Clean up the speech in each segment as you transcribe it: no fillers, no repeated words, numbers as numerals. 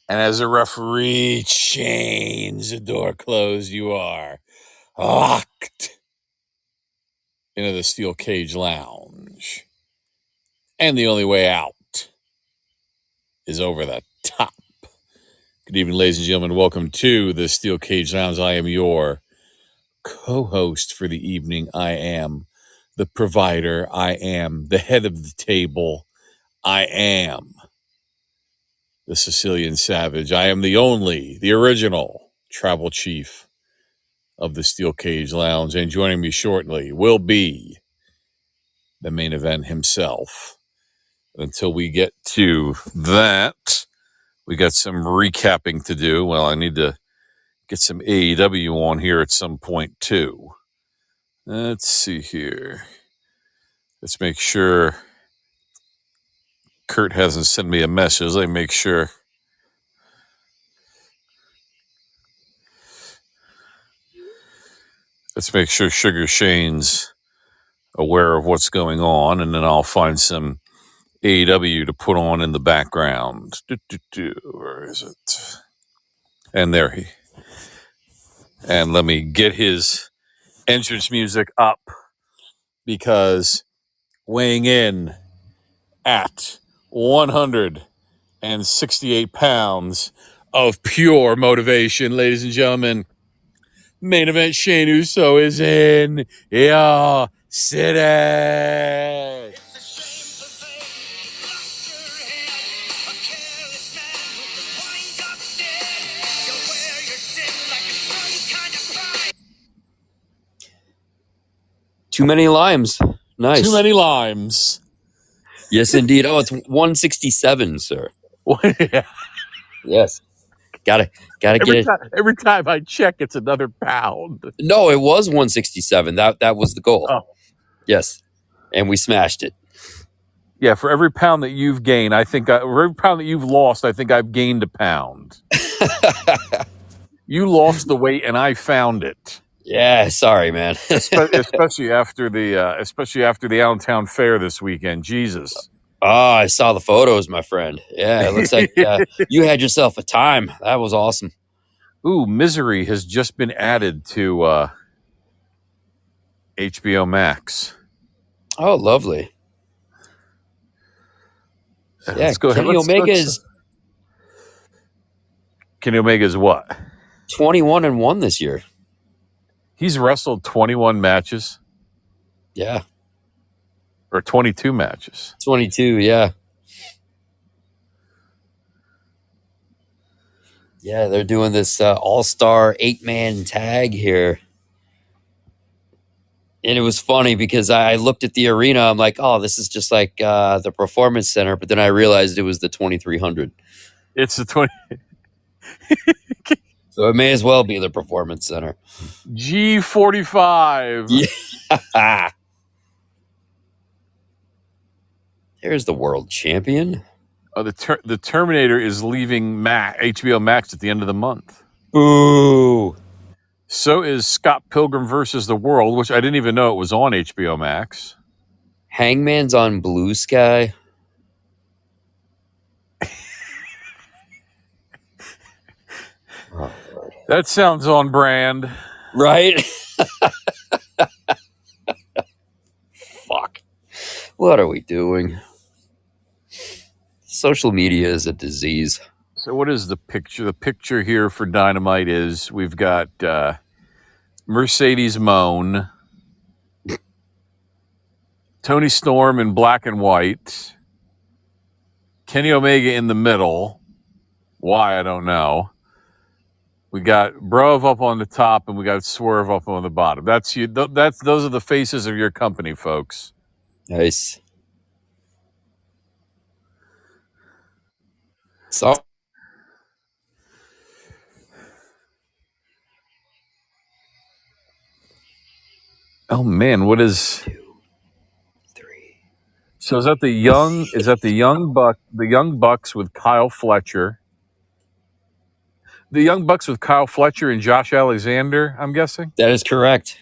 And as a referee chains the door closed, you are locked into the Steel Cage Lounge. And the only way out is over the top. Good evening, ladies and gentlemen. Welcome to the Steel Cage Lounge. I am your co-host for the evening. I am the provider. I am the head of the table. I am the Sicilian Savage. I am the only, the original tribal chief of the Steel Cage Lounge. And joining me shortly will be the main event himself. Until we get to that, we got some recapping to do. Well, I need to get some AEW on here at some point too. Let's see here. Let's make sure Kurt hasn't sent me a message. Let me make sure. Let's make sure Sugar Shane's aware of what's going on, and then I'll find some AEW to put on in the background. Where is it? And there he. And let me get his entrance music up, because weighing in at 168 pounds of pure motivation, ladies and gentlemen, main event Shane Uso is in your city. Too many limes. Nice. Too many limes. Yes, indeed. Oh, it's 167, sir. Yeah. Yes. Gotta get it. Every time I check, it's another pound. No, it was 167. That was the goal. Oh. Yes. And we smashed it. Yeah, for every pound that you've gained, for every pound that you've lost, I think I've gained a pound. You lost the weight and I found it. Yeah, sorry, man. especially after the Allentown Fair this weekend. Jesus. Oh, I saw the photos, my friend. Yeah, it looks like you had yourself a time. That was awesome. Ooh, Misery has just been added to HBO Max. Oh, lovely. Yeah, let's go Kenny ahead. Kenny Omega is what? 21-1 this year. He's wrestled 21 matches. Yeah. Or 22 matches. 22, yeah. Yeah, they're doing this all-star 8-man tag here. And it was funny because I looked at the arena. I'm like, oh, this is just like the Performance Center. But then I realized it was the 2300. It's the 20. So it may as well be the Performance Center. G45. Yeah. There's the world champion. The Terminator is leaving HBO Max at the end of the month. Ooh. So is Scott Pilgrim versus the World, which I didn't even know it was on HBO Max. Hangman's on Blue Sky. Oh, that sounds on brand. Right? Fuck. What are we doing? Social media is a disease. So what is the picture? The picture here for Dynamite is we've got Mercedes Moan, Tony Storm in black and white, Kenny Omega in the middle. Why, I don't know. We got Brove up on the top, and we got Swerve up on the bottom. Those are the faces of your company, folks. Nice. So, oh man, what is 2, 3. So is that the young Bucks with Kyle Fletcher? The Young Bucks with Kyle Fletcher and Josh Alexander, I'm guessing? That is correct.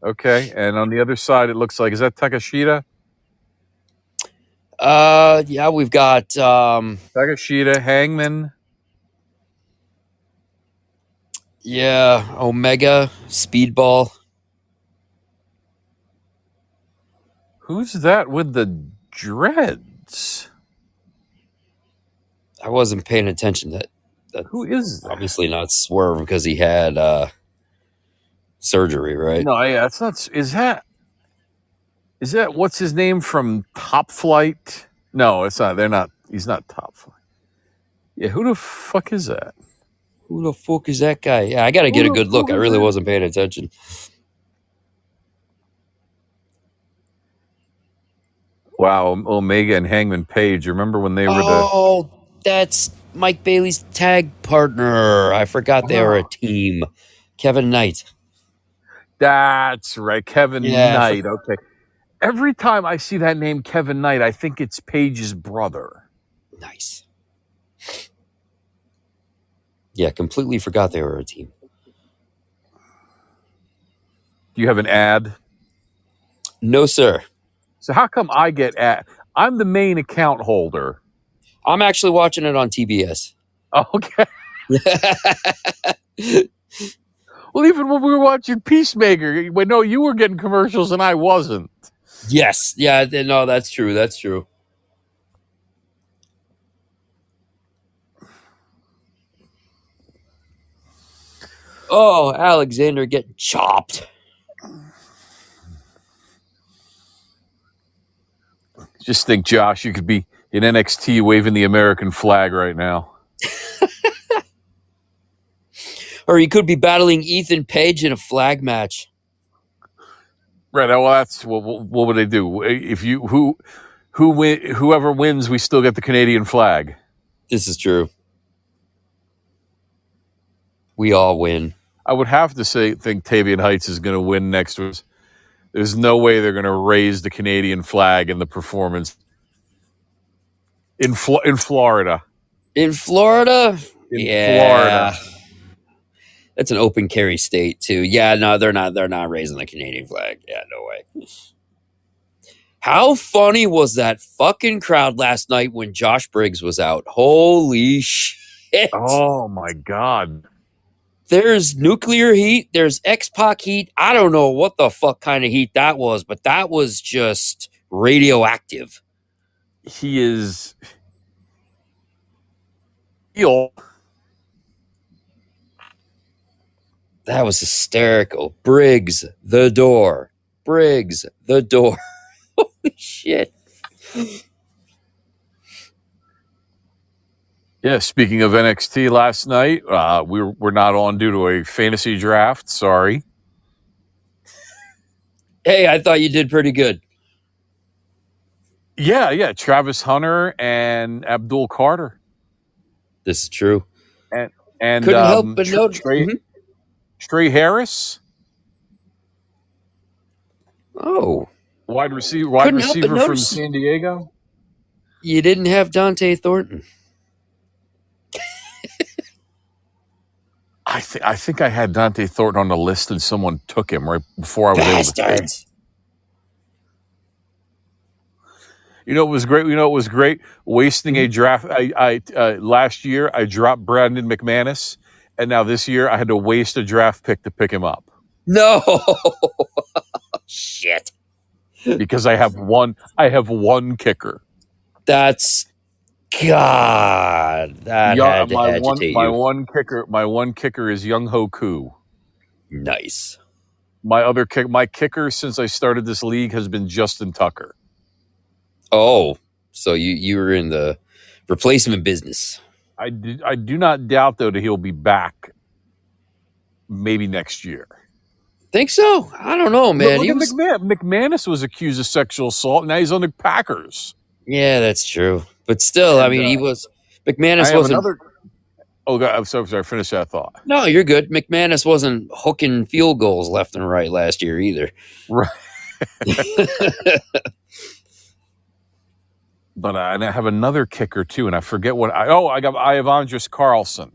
Okay, and on the other side, it looks like, is that Takashita? Yeah, we've got Takashita, Hangman. Yeah, Omega, Speedball. Who's that with the dreads? I wasn't paying attention. That's Who is that? obviously not Swerve because he had surgery, right? No, yeah, that's not. Is that what's his name from Top Flight? No, it's not. They're not. He's not Top Flight. Yeah, who the fuck is that? Who the fuck is that guy? Yeah, I got to Who get a the good fuck look. I is really that? wasn't paying attention. Wow, Omega and Hangman Page. Remember when they were the? Oh, that's Mike Bailey's tag partner. I forgot they were a Oh, team. Kevin Knight. that's right, Kevin Yeah, Knight. Okay. Every time I see that name, Kevin Knight, I think it's Page's brother. nice. Yeah, completely forgot they were a team. Do you have an ad? No, sir. So how come I get ad? I'm the main account holder. I'm actually watching it on TBS. Okay. Well, even when we were watching Peacemaker, no, you were getting commercials and I wasn't. Yes. Yeah, no, that's true. That's true. Oh, Alexander getting chopped. Just think, Josh, you could be in NXT waving the American flag right now. Or he could be battling Ethan Page in a flag match. Right. Well, that's what would they do if you whoever wins, we still get the Canadian flag. This is true. We all win. I would have to think Tavian Heights is going to win next week. There's no way they're going to raise the Canadian flag in the performance in Florida. In Florida? In Yeah. Florida. That's an open carry state too. Yeah, no, they're not raising the Canadian flag. Yeah, no way. How funny was that fucking crowd last night when Josh Briggs was out? Holy shit. Oh my God. There's nuclear heat, there's X-Pac heat. I don't know what the fuck kind of heat that was, but that was just radioactive. He is heel. That was hysterical. Briggs, the door. Briggs, the door. Holy shit. Yeah, speaking of NXT last night, we're not on due to a fantasy draft. Sorry. Hey, I thought you did pretty good. Yeah. Travis Hunter and Abdul Carter. This is true. And Couldn't help but notice. Trey Harris, Oh, wide couldn't help but receiver from notice San Diego. you didn't have Dante Thornton. I think I had Dante Thornton on the list and someone took him right before I was able to take him. Bastards. You know, it was great wasting a draft. I last year I dropped Brandon McManus, and now this year I had to waste a draft pick to pick him up No. Shit. because I have one kicker. That's God. That had to agitate my you. one kicker is Young Ho Koo. Nice. My kicker since I started this league has been Justin Tucker. Oh, so you were in the replacement business. I do not doubt though that he'll be back maybe next year. Think so? I don't know, man. Look at McManus was accused of sexual assault. Now he's on the Packers. Yeah, that's true. But still, I mean, he was McManus I have wasn't. another. Oh God, I'm so sorry. Finish that thought. No, you're good. McManus wasn't hooking field goals left and right last year either. Right. But and I have another kicker too, and I forget what I have Andres Carlson.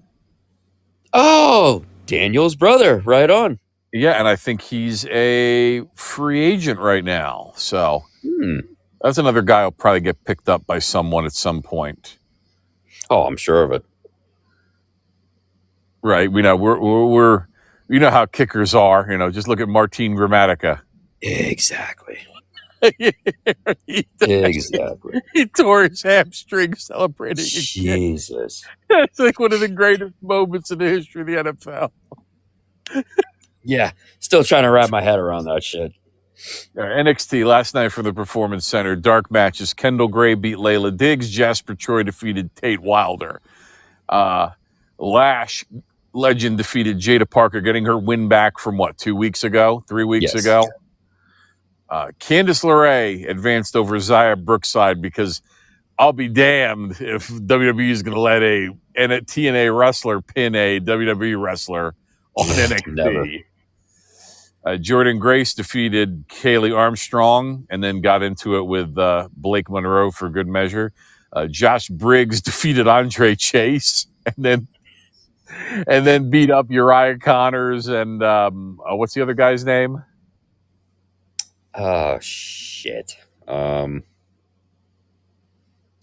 Oh, Daniel's brother. Right on. Yeah, and I think he's a free agent right now. So that's another guy who'll probably get picked up by someone at some point. Oh, I'm sure of it. Right. We know we're you know how kickers are. Just look at Martin Gramatica. Exactly. he, Exactly. he tore his hamstring celebrating a kick. Jesus. That's like one of the greatest moments in the history of the NFL. Yeah. Still trying to wrap my head around that shit. NXT last night from the Performance Center. Dark matches. Kendall Gray beat Layla Diggs. Jasper Troy defeated Tate Wilder. Lash Legend defeated Jada Parker, getting her win back from 2 weeks ago, 3 weeks Yes. ago. Candice LeRae advanced over Zaya Brookside because I'll be damned if WWE is going to let a TNA wrestler pin a WWE wrestler on NXT. Never. Jordan Grace defeated Kaylee Armstrong and then got into it with Blake Monroe for good measure. Josh Briggs defeated Andre Chase and then beat up Uriah Connors and what's the other guy's name? Oh shit.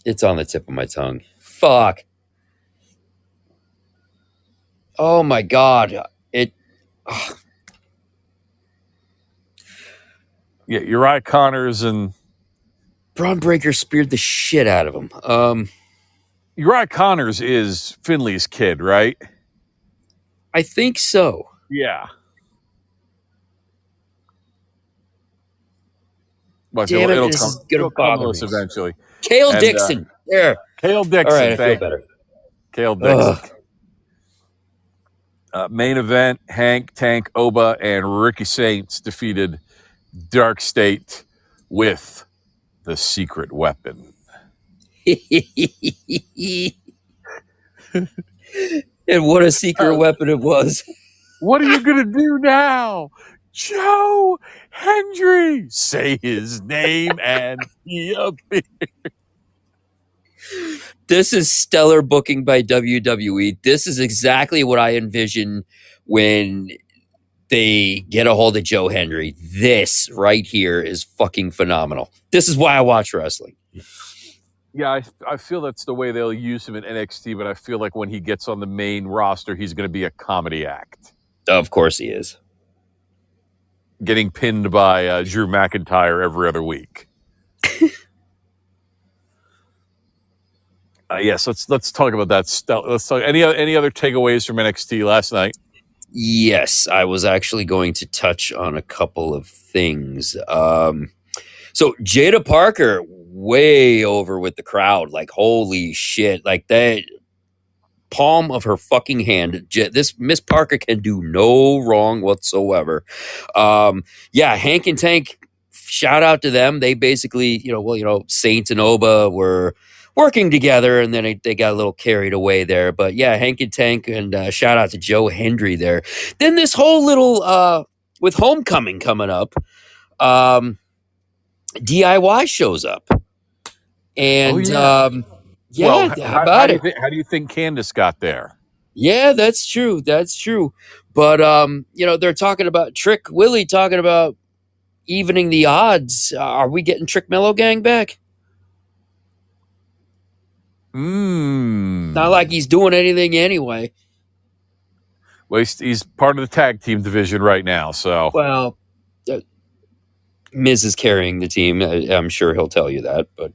It's on the tip of my tongue. Fuck. Oh my god. Yeah, Uriah Connors and Braun Breaker speared the shit out of him. Uriah Connors is Finley's kid, right? I think so. Yeah. But Damn it, it'll this come. is gonna It'll come bother to us me. eventually. Kale And, Dixon. There. Kale Dixon. All right, I feel thank you. better. Kale Dixon. Main event: Hank, Tank, Oba, and Ricky Saints defeated Dark State with the secret weapon. And what a secret weapon it was. What are you gonna do now, Joe Hendry? Say his name and he appears. This is stellar booking by WWE. This is exactly what I envision when they get a hold of Joe Hendry. This right here is fucking phenomenal. This is why I watch wrestling. Yeah, I feel that's the way they'll use him in NXT, but I feel like when he gets on the main roster, he's going to be a comedy act. Of course he is. Getting pinned by Drew McIntyre every other week. Yes, let's talk about that. Let's talk. Any other takeaways from NXT last night? Yes, I was actually going to touch on a couple of things. So Jada Parker, way over with the crowd. Like, holy shit. Like, that palm of her fucking hand. This Miss Parker can do no wrong whatsoever. Yeah, Hank and Tank, shout out to them. They basically, Saint and Oba were working together, and then they got a little carried away there. But yeah, Hank and Tank, and shout out to Joe Hendry there. Then this whole little, with Homecoming coming up, DIY shows up. And yeah, well, how about it? How do you think Candace got there? Yeah, that's true. That's true. But they're talking about Trick Willie talking about evening the odds. Are we getting Trick Mellow Gang back? Not like he's doing anything anyway. Well, he's part of the tag team division right now, so. Well, Miz is carrying the team. I'm sure he'll tell you that, but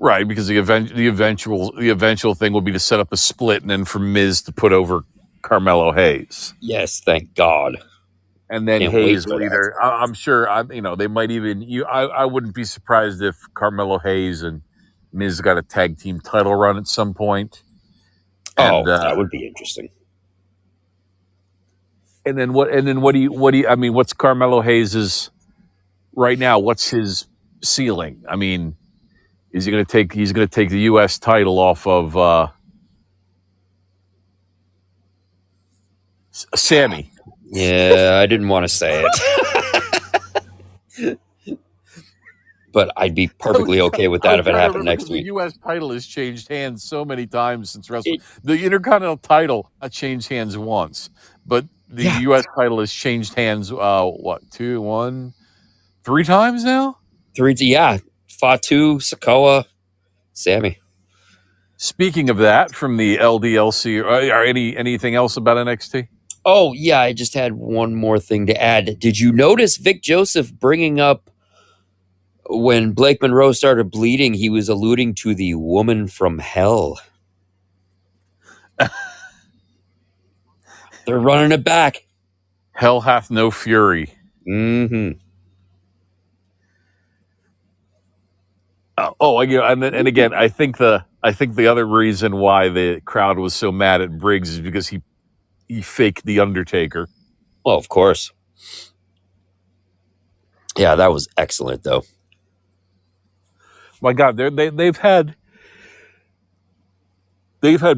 Right, because the eventual thing will be to set up a split, and then for Miz to put over Carmelo Hayes. Yes, thank God. And then Hayes will either. I'm sure. They might even. I wouldn't be surprised if Carmelo Hayes and Miz got a tag team title run at some point. And, that would be interesting. And then what? Do you? I mean, what's Carmelo Hayes's right now? What's his ceiling? I mean, is he going to take? He's going to take the U.S. title off of Sammy. Yeah, I didn't want to say it. But I'd be perfectly okay with that if it happened next week. The U.S. title has changed hands so many times since wrestling. The Intercontinental title changed hands once, but the U.S. title has changed hands, 3 times now? 3, yeah. Fatu, Sikoa, Sammy. Speaking of that, from the LDLC, or anything else about NXT? Oh, yeah, I just had one more thing to add. Did you notice Vic Joseph bringing up when Blake Monroe started bleeding, he was alluding to the woman from hell? They're running it back. Hell hath no fury. Mm-hmm. And again, I think the other reason why the crowd was so mad at Briggs is because he faked the Undertaker. Well, of course. Yeah, that was excellent, though. My God, they've had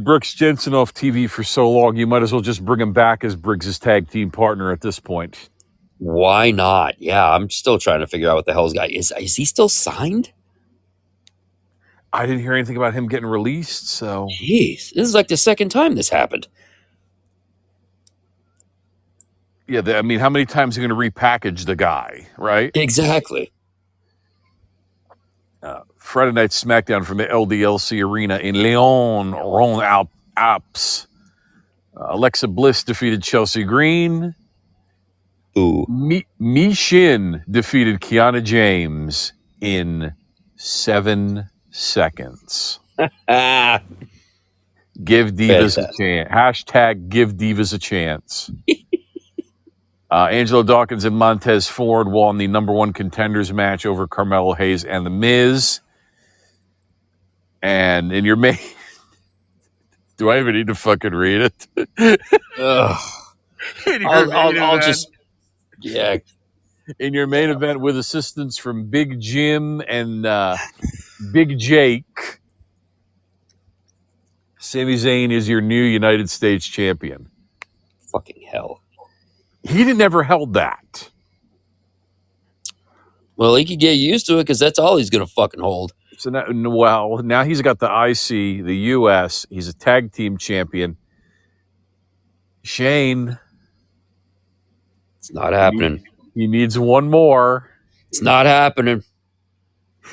Brooks Jensen off TV for so long. You might as well just bring him back as Briggs' tag team partner at this point. Why not? Yeah, I'm still trying to figure out what the hell's guy is. Is he still signed? I didn't hear anything about him getting released, so Jeez, this is like the second time this happened. yeah. I mean, how many times are you going to repackage the guy, right? Exactly. Friday Night SmackDown from the LDLC Arena in Lyon, Alpes. Alexa Bliss defeated Chelsea Green. Ooh. Mi Shin defeated Kiana James in 7 seconds. Ah, Give Divas fantastic. a chance. Hashtag give Divas a chance. Angelo Dawkins and Montez Ford won the number one contenders match over Carmelo Hayes and The Miz. And in your main... Do I even need to fucking read it? Ugh. In your I'll just, yeah. In your main event with assistance from Big Jim and Big Jake, Sami Zayn is your new United States champion. Fucking hell. He never held that. Well, he could get used to it because that's all he's going to fucking hold. So now he's got the IC, the US. He's a tag team champion. Shane. It's not happening. He needs one more. It's not happening.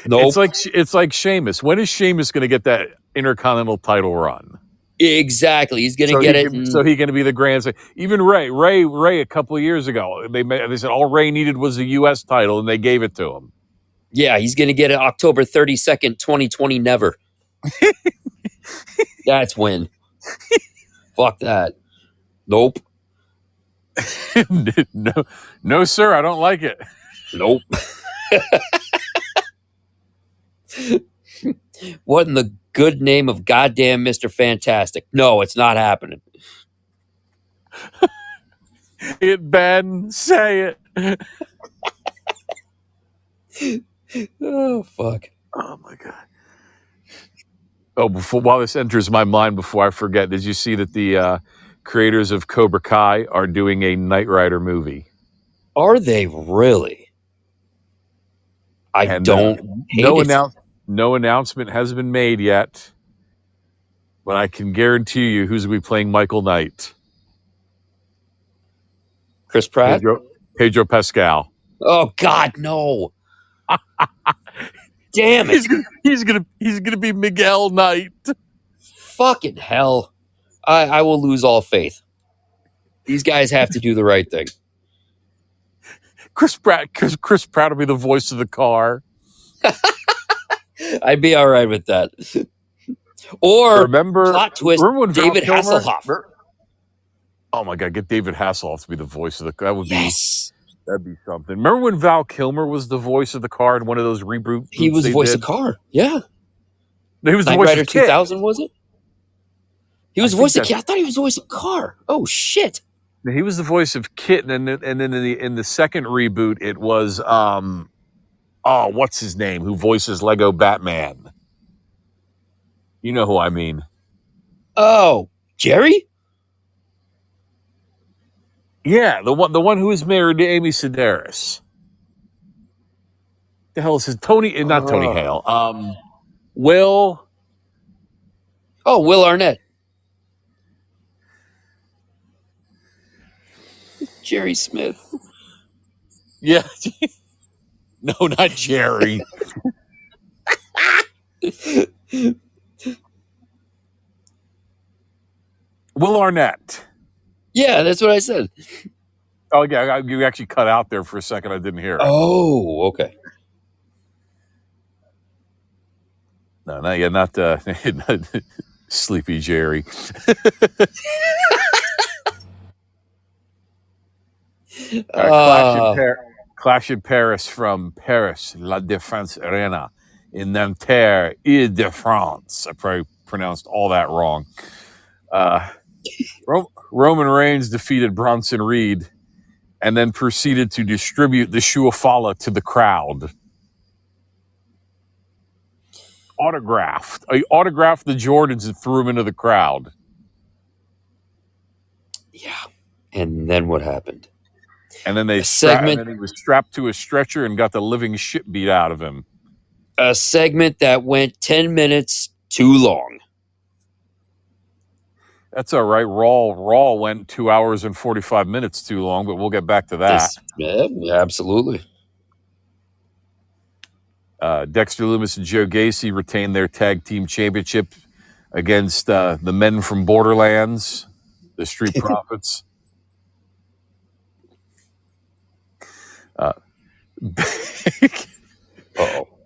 Nope. It's like Sheamus. When is Sheamus going to get that Intercontinental title run? Exactly. He's going to get it. So he's going to be the grand. Even Ray a couple of years ago, they said all Ray needed was the U.S. title, and they gave it to him. Yeah, he's going to get it October 32nd, 2020. Never. That's when. Fuck that. Nope. No, sir. I don't like it. Nope. What in the good name of goddamn Mr. Fantastic? No, it's not happening. Ben, say it. Oh, fuck. Oh, my God. Oh, while this enters my mind, before I forget, did you see that the creators of Cobra Kai are doing a Knight Rider movie? Are they really? I don't hate it. No announcement has been made yet, but I can guarantee you who's going to be playing Michael Knight. Chris Pratt? Pedro Pascal. Oh, God, no. Damn it. He's gonna be Miguel Knight. Fucking hell. I will lose all faith. These guys have to do the right thing. Chris Pratt will be the voice of the car. I'd be all right with that. Or plot twist, when David Hasselhoff. Oh my God, get David Hasselhoff to be the voice of the car. That'd be something. Remember when Val Kilmer was the voice of the car in one of those reboots? He was the voice of the car. Yeah. No, he was Knight the voice Rider of Kit. 2000, was it? He was the voice of Kit. I thought he was the voice of car. Oh, shit. He was the voice of Kit, and then in the second reboot, it was what's his name? Who voices Lego Batman? You know who I mean? Oh, Jerry? Yeah, the one who is married to Amy Sedaris. The hell is his Tony? Not Tony Hale. Will. Oh, Will Arnett. Jerry Smith. Yeah. No, not Jerry. Will Arnett. Yeah, that's what I said. Oh, yeah, you actually cut out there for a second. I didn't hear it. Oh, okay. No, not Sleepy Jerry. Clash in Paris from Paris, La Défense Arena in Nanterre, Ile-de-France. I probably pronounced all that wrong. Roman Reigns defeated Bronson Reed and then proceeded to distribute the Shuafala to the crowd. He autographed the Jordans and threw them into the crowd. Yeah. And then what happened? And then he was strapped to a stretcher and got the living shit beat out of him. A segment that went 10 minutes too long. That's all right. Raw went 2 hours and 45 minutes too long, but we'll get back to that. Yeah, absolutely. Dexter Lumis and Joe Gacy retained their tag team championship against the men from Borderlands, the Street Profits.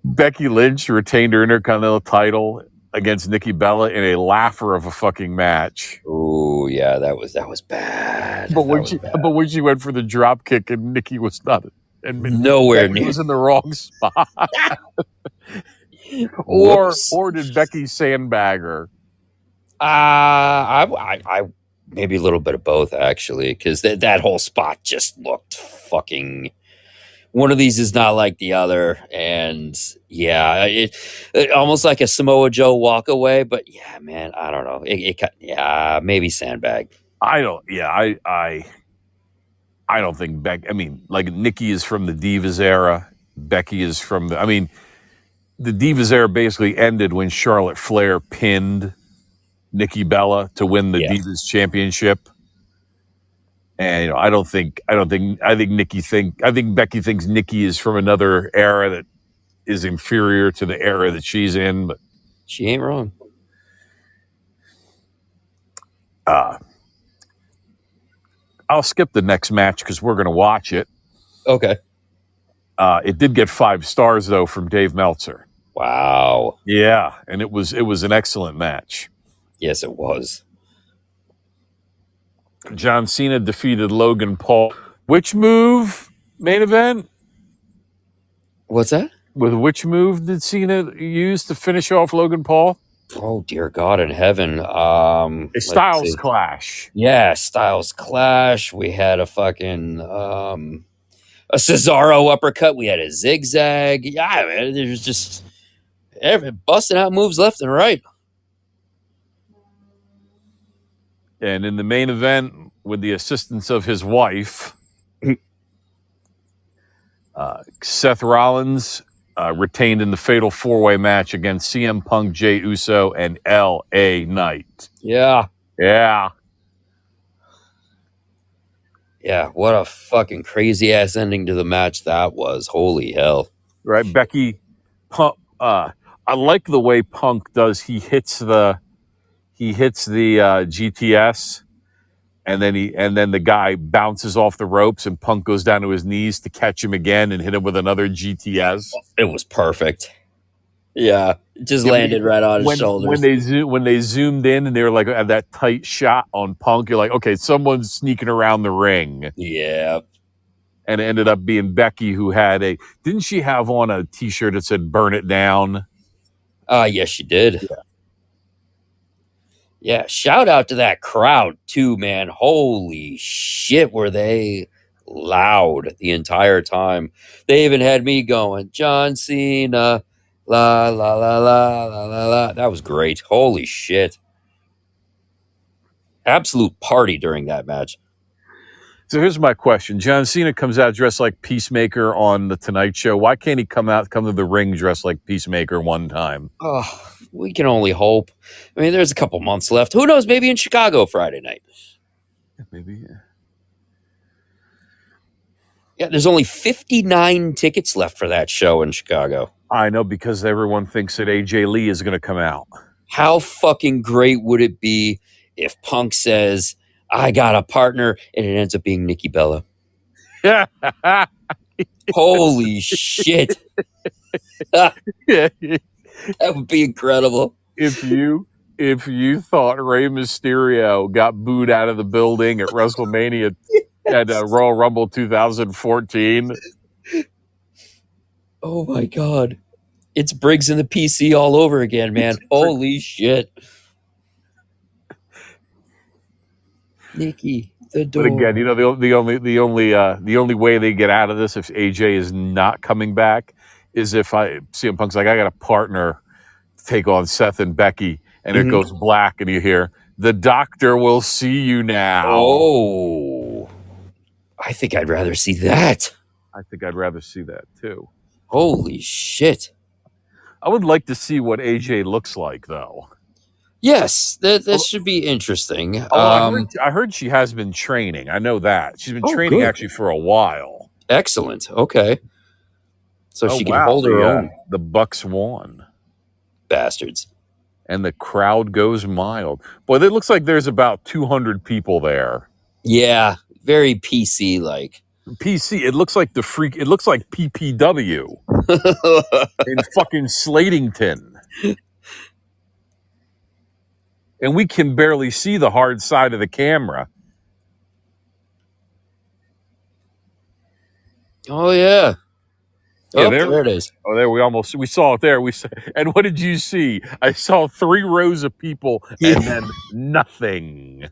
Becky Lynch retained her Intercontinental title against Nikki Bella in a laugher of a fucking match. Oh yeah, that was bad. But when she went for the drop kick and Nikki was not, and nowhere near, was in the wrong spot. or did Becky sandbag her? I maybe a little bit of both actually, because that whole spot just looked fucking. One of these is not like the other, and yeah, it almost like a Samoa Joe walk away. But yeah, man, I don't know. Maybe sandbag. I don't think Becky. I mean, like Nikki is from the Divas era. Becky is from the. I mean, the Divas era basically ended when Charlotte Flair pinned Nikki Bella to win the Divas Championship. And I think Becky thinks Nikki is from another era that is inferior to the era that she's in, but she ain't wrong. I'll skip the next match because we're going to watch it. Okay. It did get 5 stars though from Dave Meltzer. Wow. Yeah, and it was an excellent match. Yes, it was. John Cena defeated Logan Paul. Which move? Main event? What's that? With which move did Cena use to finish off Logan Paul? Oh, dear God in heaven. A Styles Clash. Yeah, Styles Clash. We had a fucking a Cesaro uppercut. We had a zigzag. Yeah, man, there's just busting out moves left and right. And in the main event, with the assistance of his wife, Seth Rollins retained in the Fatal 4-Way match against CM Punk, Jey Uso, and L.A. Knight. Yeah. Yeah. Yeah, what a fucking crazy-ass ending to the match that was. Holy hell. Right, Becky, Punk, I like the way Punk does. He hits the GTS, and then the guy bounces off the ropes, and Punk goes down to his knees to catch him again and hit him with another GTS. It was perfect. Yeah, it just landed right on his shoulders. When they zoomed in and they were like at that tight shot on Punk, you're like, okay, someone's sneaking around the ring. Yeah. And it ended up being Becky, who had didn't she have on a t-shirt that said "Burn It Down"? Yes, she did. Yeah, shout out to that crowd too, man. Holy shit, were they loud the entire time. They even had me going, John Cena, la, la, la, la, la, la, la. That was great. Holy shit. Absolute party during that match. So here's my question. John Cena comes out dressed like Peacemaker on The Tonight Show. Why can't he come to the ring dressed like Peacemaker one time? Oh, we can only hope. I mean, there's a couple months left. Who knows? Maybe in Chicago Friday night. Maybe, yeah. Yeah, there's only 59 tickets left for that show in Chicago. I know, because everyone thinks that AJ Lee is going to come out. How fucking great would it be if Punk says, I got a partner, and it ends up being Nikki Bella. Yeah. Holy shit. That would be incredible. if you thought Rey Mysterio got booed out of the building at WrestleMania at Royal Rumble 2014, Oh my god. It's Briggs and the PC all over again, man. Holy shit. Nikki, the door. but again, you know the only way they get out of this if AJ is not coming back is if CM Punk's like, I got a partner to take on Seth and Becky, and it goes black, and you hear the doctor will see you now. Oh, I think I'd rather see that. I think I'd rather see that too. Holy shit. I would like to see what AJ looks like, though. Yes, that should be interesting. I heard she has been training. I know that. She's been training good. actually for a while. Excellent. Okay. So she can wow. hold her own. The Bucks won. Bastards. And the crowd goes mild. Boy, it looks like there's about 200 people there. Yeah, very PC like. PC, it looks like it looks like PPW in fucking Slatington. And we can barely see the hard side of the camera. Oh yeah. Yeah, oh, there it is. Oh, there we saw it there. And what did you see? I saw 3 rows of people and then nothing.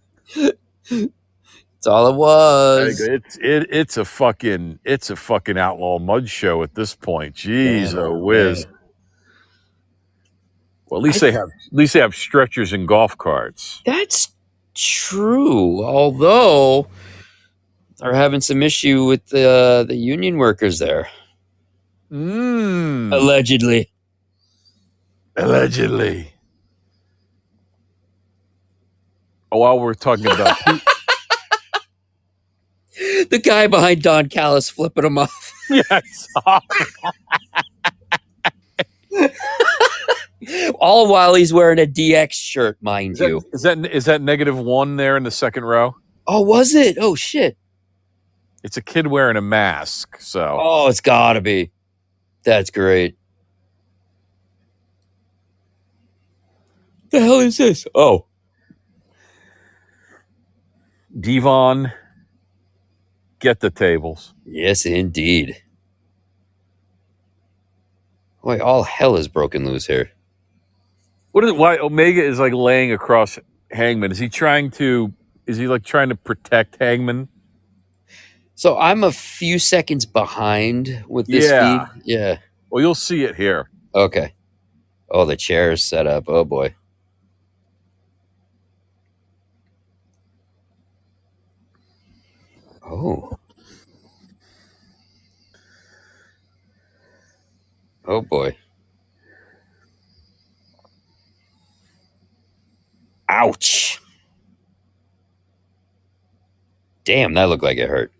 That's all it was. It's a fucking outlaw mud show at this point. Jeez, whiz. Man. Well, at least they have stretchers and golf carts. That's true. Although they're having some issue with the union workers there. Allegedly. Oh, while we're talking about the guy behind Don Callis flipping him off. Yes. All while he's wearing a DX shirt, mind you. Is that -1 there in the second row? Oh, was it? Oh shit. It's a kid wearing a mask, so. Oh, it's gotta be. That's great. The hell is this? Oh. Devon, get the tables. Yes, indeed. Boy, all hell is broken loose here. Why Omega is like laying across Hangman? Is he trying to protect Hangman? So I'm a few seconds behind with this feed. Yeah. Well, you'll see it here. Okay. Oh, the chair is set up. Oh boy. Oh. Oh boy. Ouch. Damn, that looked like it hurt.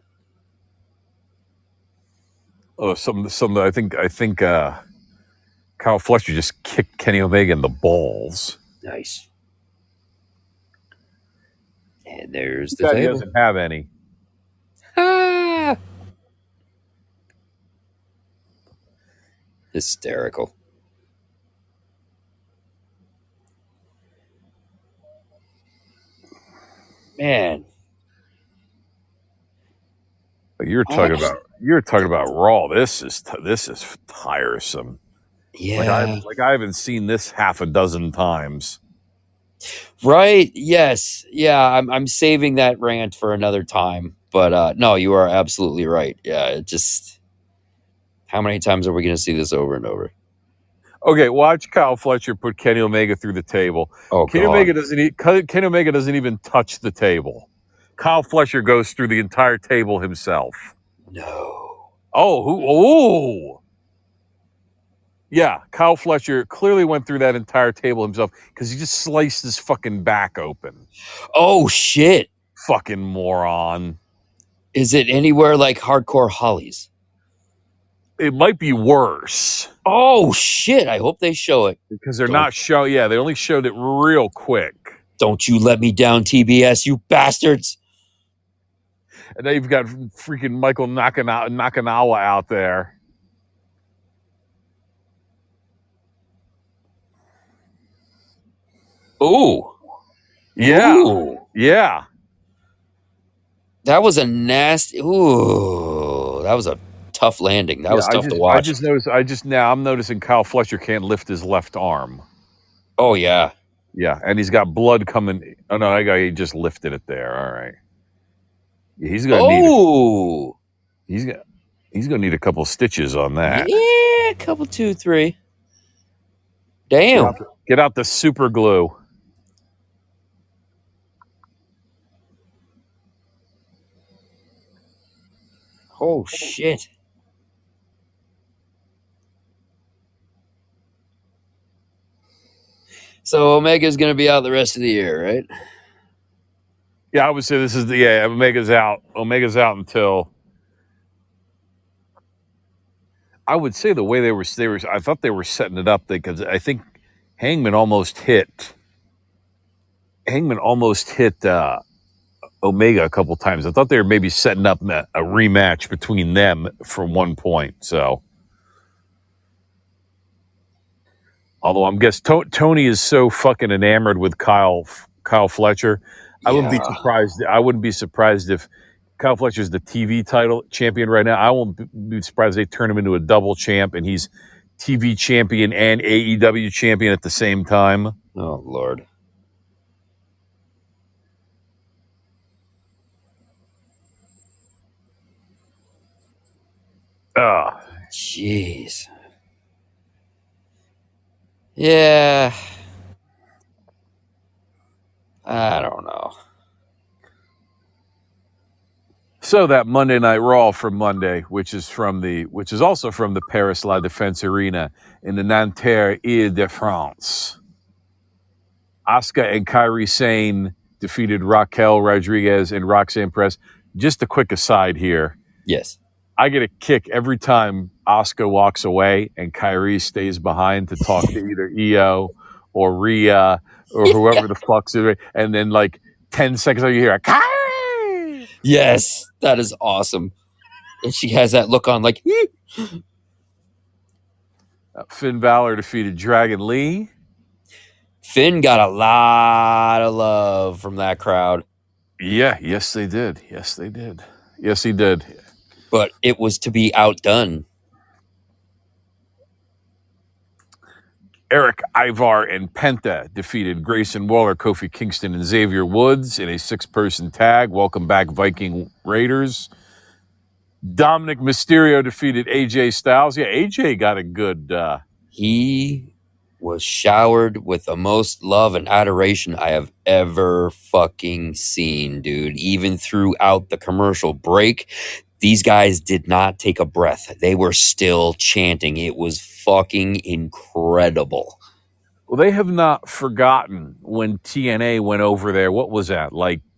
Oh, I think Kyle Fletcher just kicked Kenny Omega in the balls. Nice. And there's the table. He doesn't have any. Ah. Hysterical. Man. You're talking about Raw. This is tiresome. Yeah. Like I haven't seen this half a dozen times. Right. Yes. Yeah. I'm saving that rant for another time. But no, you are absolutely right. Yeah. It just, how many times are we going to see this over and over? Okay, watch Kyle Fletcher put Kenny Omega through the table. Oh, Kenny Omega doesn't even touch the table. Kyle Fletcher goes through the entire table himself. No. Oh, yeah, Kyle Fletcher clearly went through that entire table himself because he just sliced his fucking back open. Oh, shit. Fucking moron. Is it anywhere like Hardcore Hollies? It might be worse. Oh, shit. I hope they show it. Because they're not showing. Yeah, they only showed it real quick. Don't you let me down, TBS, you bastards. And now you've got freaking Michael Nakanawa out there. Ooh. Yeah. Ooh. Yeah. That was a nasty. Ooh. That was a tough landing. That was tough to watch. I'm noticing Kyle Fletcher can't lift his left arm. Oh, yeah. Yeah. And he's got blood coming. Oh, no, he just lifted it there. All right. Yeah, he's going to need it. Oh. He's going to need a couple stitches on that. Yeah, a couple, 2, 3. Damn. Get out the super glue. Oh, shit. So Omega's going to be out the rest of the year, right? Yeah, I would say this is Omega's out. Omega's out until, I would say the way they were I thought they were setting it up because I think Hangman almost hit Omega a couple times. I thought they were maybe setting up a rematch between them from one point. So, although I'm guessing Tony is so fucking enamored with Kyle Fletcher, I wouldn't be surprised. I wouldn't be surprised if Kyle Fletcher's the TV title champion right now. I won't be surprised if they turn him into a double champ and he's TV champion and AEW champion at the same time. Oh, Lord. Jeez. Yeah. I don't know. So that Monday Night Raw from Monday, which is also from the Paris La Défense Arena in the Nanterre Ile-de-France. Asuka and Kairi Sane defeated Raquel Rodriguez and Roxanne Perez. Just a quick aside here. Yes. I get a kick every time Asuka walks away and Kairi stays behind to talk to either Io or Rhea or whoever the fuck's it. And then 10 seconds later you hear Kairi! Yes, that is awesome. And she has that look on like... Finn Balor defeated Dragon Lee. Finn got a lot of love from that crowd. Yeah, yes they did. Yes they did. Yes he did. But it was to be outdone. Eric Ivar and Penta defeated Grayson Waller, Kofi Kingston, and Xavier Woods in a 6-person tag. Welcome back, Viking Raiders. Dominic Mysterio defeated AJ Styles. Yeah, AJ got a good... He was showered with the most love and adoration I have ever fucking seen, dude. Even throughout the commercial break, these guys did not take a breath. They were still chanting. It was fucking incredible. Well, they have not forgotten when TNA went over there. What was that,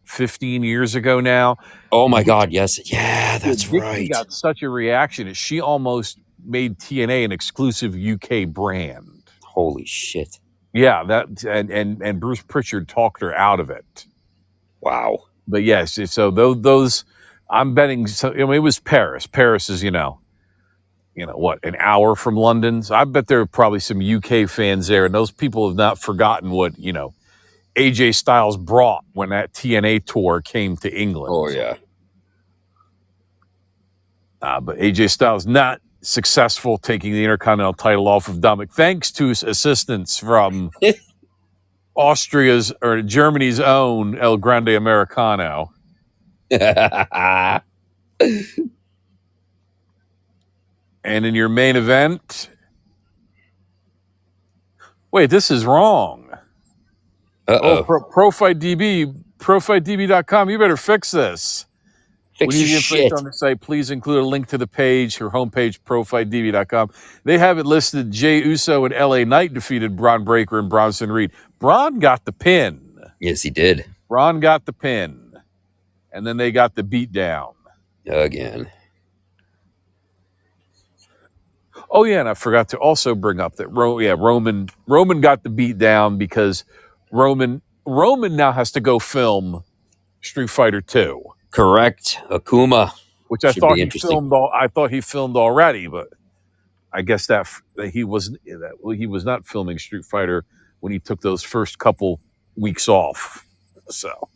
15 years ago now? Oh, my God, yes. Yeah, that's Dixie right. got such a reaction that she almost made TNA an exclusive UK brand. Holy shit. Yeah, that and Bruce Pritchard talked her out of it. Wow. But yes, so those I'm betting. It was Paris. Paris is what, an hour from London. So I bet there are probably some UK fans there, and those people have not forgotten what AJ Styles brought when that TNA tour came to England. Oh yeah. But AJ Styles not successful taking the Intercontinental title off of Dominic, thanks to assistance from Germany's own El Grande Americano. And in your main event, wait, this is wrong. Uh-oh. ProFightDB.com, you better fix this. Fix your shit. On the site, please include a link to the page, her homepage, ProFightDB.com. They have it listed. Jey Uso and LA Knight defeated Braun Breaker and Bronson Reed. Braun got the pin. Yes, he did. Braun got the pin. And then they got the beat down. Again. Oh, yeah, and I forgot to also bring up that Roman got the beat down because Roman Roman now has to go film Street Fighter 2, Correct. Akuma which should be interesting. I thought he filmed already, but I guess that he was not filming Street Fighter when he took those first couple weeks off. So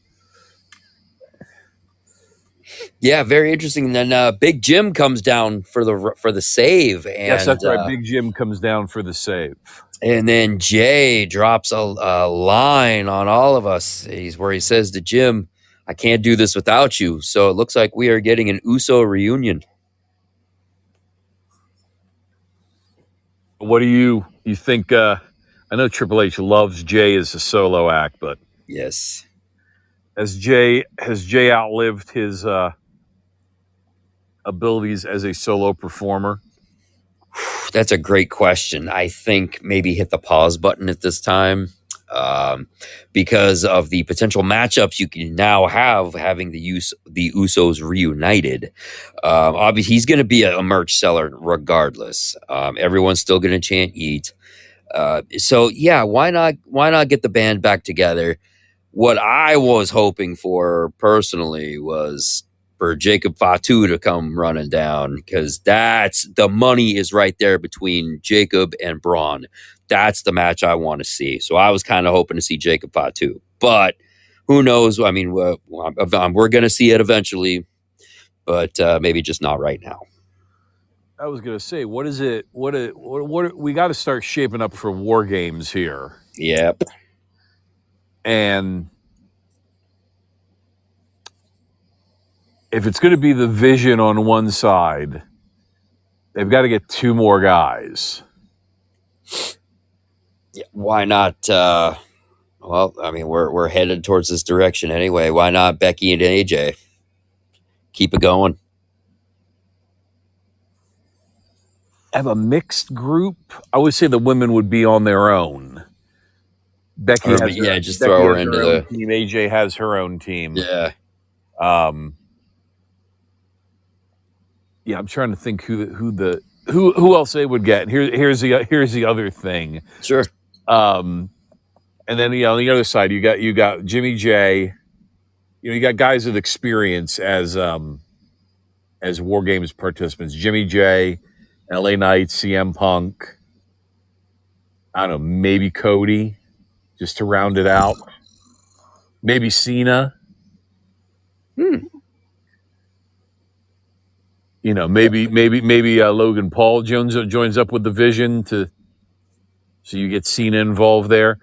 yeah, very interesting. And then Big Jim comes down for the save, and yes, that's right. Big Jim comes down for the save, and then Jay drops a line on all of us. Where he says to Jim, "I can't do this without you." So it looks like we are getting an Uso reunion. What do you think? I know Triple H loves Jay as a solo act, but yes, has Jay outlived his abilities as a solo performer? That's a great question. I think maybe hit the pause button at this time, because of the potential matchups you can now have having the Usos reunited. Obviously, he's going to be a merch seller regardless. Everyone's still going to chant "Yeet." So yeah, why not get the band back together? What I was hoping for personally was for Jacob Fatu to come running down, because that's the money is right there between Jacob and Braun. That's the match I want to see. So I was kind of hoping to see Jacob Fatu, but who knows? I mean, we're going to see it eventually, but maybe just not right now. I was going to say, what is it? What we got to start shaping up for War Games here. Yep. And if it's going to be the Vision on one side, they've got to get two more guys. Yeah, why not? Well, I mean, we're headed towards this direction anyway. Why not Becky and AJ? Keep it going. Have a mixed group. I would say the women would be on their own. Becky has just throw her into the team. AJ has her own team. Yeah. Yeah, I'm trying to think who else they would get. Here's the other thing. Sure. And then on the other side, you got Jimmy J. You got guys with experience as War Games participants. Jimmy J, LA Knight, CM Punk. I don't know, maybe Cody, just to round it out. Maybe Cena. You know, maybe Logan Paul joins up with the Vision so you get Cena involved there.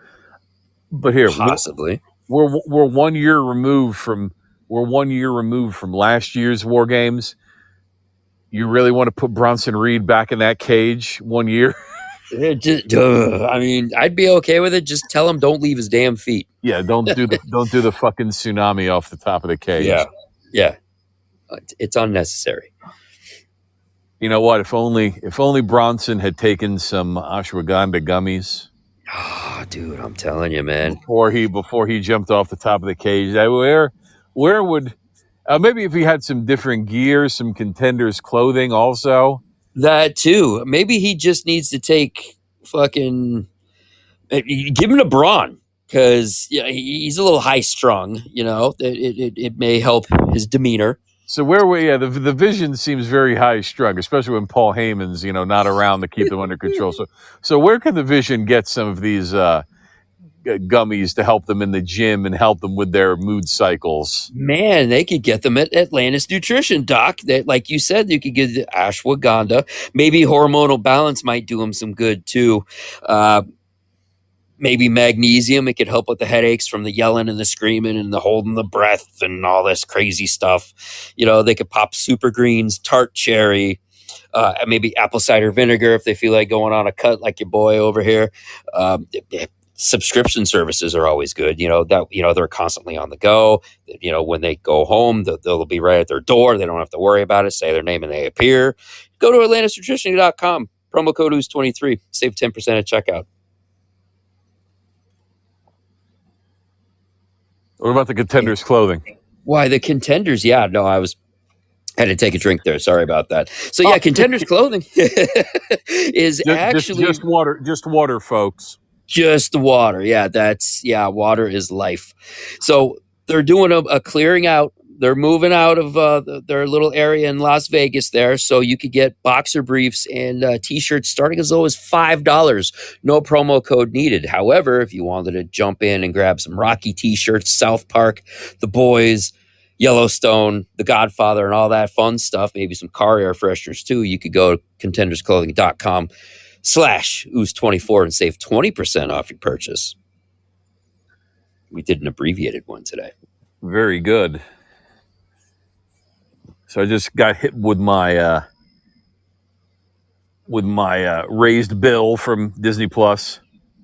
But here, possibly we're 1 year removed from last year's War Games. You really want to put Bronson Reed back in that cage 1 year? I mean, I'd be okay with it. Just tell him don't leave his damn feet. Yeah, don't do the fucking tsunami off the top of the cage. Yeah, it's unnecessary. You know what? If only Bronson had taken some ashwagandha gummies. Oh, dude, I'm telling you, man. Before he jumped off the top of the cage, where would maybe if he had some different gear, some Contenders clothing also. That too. Maybe he just needs to take fucking give him to Braun, because he's a little high strung. You know, it may help his demeanor. So the Vision seems very high strung, especially when Paul Heyman's not around to keep them under control. So where can the Vision get some of these gummies to help them in the gym and help them with their mood cycles? Man, they could get them at Atlantis Nutrition, Doc. That, like you said, you could get the ashwagandha. Maybe hormonal balance might do them some good too. Maybe magnesium. It could help with the headaches from the yelling and the screaming and the holding the breath and all this crazy stuff. They could pop super greens, tart cherry, maybe apple cider vinegar if they feel like going on a cut like your boy over here. Subscription services are always good. They're constantly on the go. When they go home, they'll be right at their door. They don't have to worry about it. Say their name and they appear. Go to AtlantisNutrition.com. Promo code US23. Save 10% at checkout. What about the Contenders clothing? Why the Contenders? Yeah, no, I had to take a drink there. Sorry about that. So yeah, Contenders clothing is actually just water, folks. Just the water. Yeah, water is life. So they're doing a clearing out. They're moving out of their little area in Las Vegas there, so you could get boxer briefs and t-shirts starting as low as $5. No promo code needed. However, if you wanted to jump in and grab some Rocky t-shirts, South Park, The Boys, Yellowstone, The Godfather, and all that fun stuff, maybe some car air fresheners too, you could go to contendersclothing.com/ooze24 and save 20% off your purchase. We did an abbreviated one today. Very good. So I just got hit with my raised bill from Disney Plus.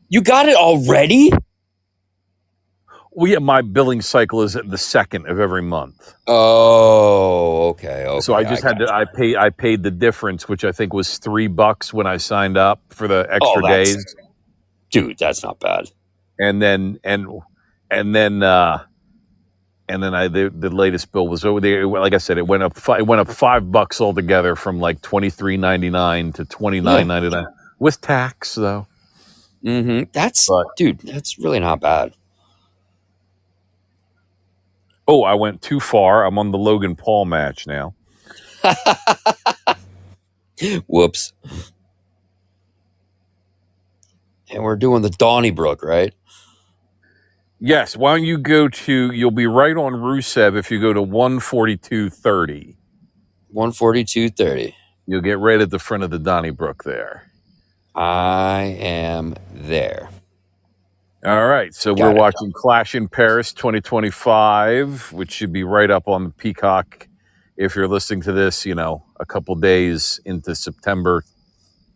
You got it already? Well, yeah, my billing cycle is at the 2nd of every month. Oh, okay. So I just I paid the difference, which I think was $3 when I signed up for the extra days. Dude, that's not bad. And then the latest bill was over there. Like I said, it went up $5 altogether from like $23.99 to $29.99 with tax though. Mm-hmm. That's really not bad. Oh, I went too far. I'm on the Logan Paul match now. Whoops. And we're doing the Donnybrook, right? Yes. Why don't you you'll be right on Rusev if you go to 142.30. 142.30. You'll get right at the front of the Donnybrook there. I am there. All right. So we're watching Clash in Paris 2025, which should be right up on the Peacock if you're listening to this, a couple days into September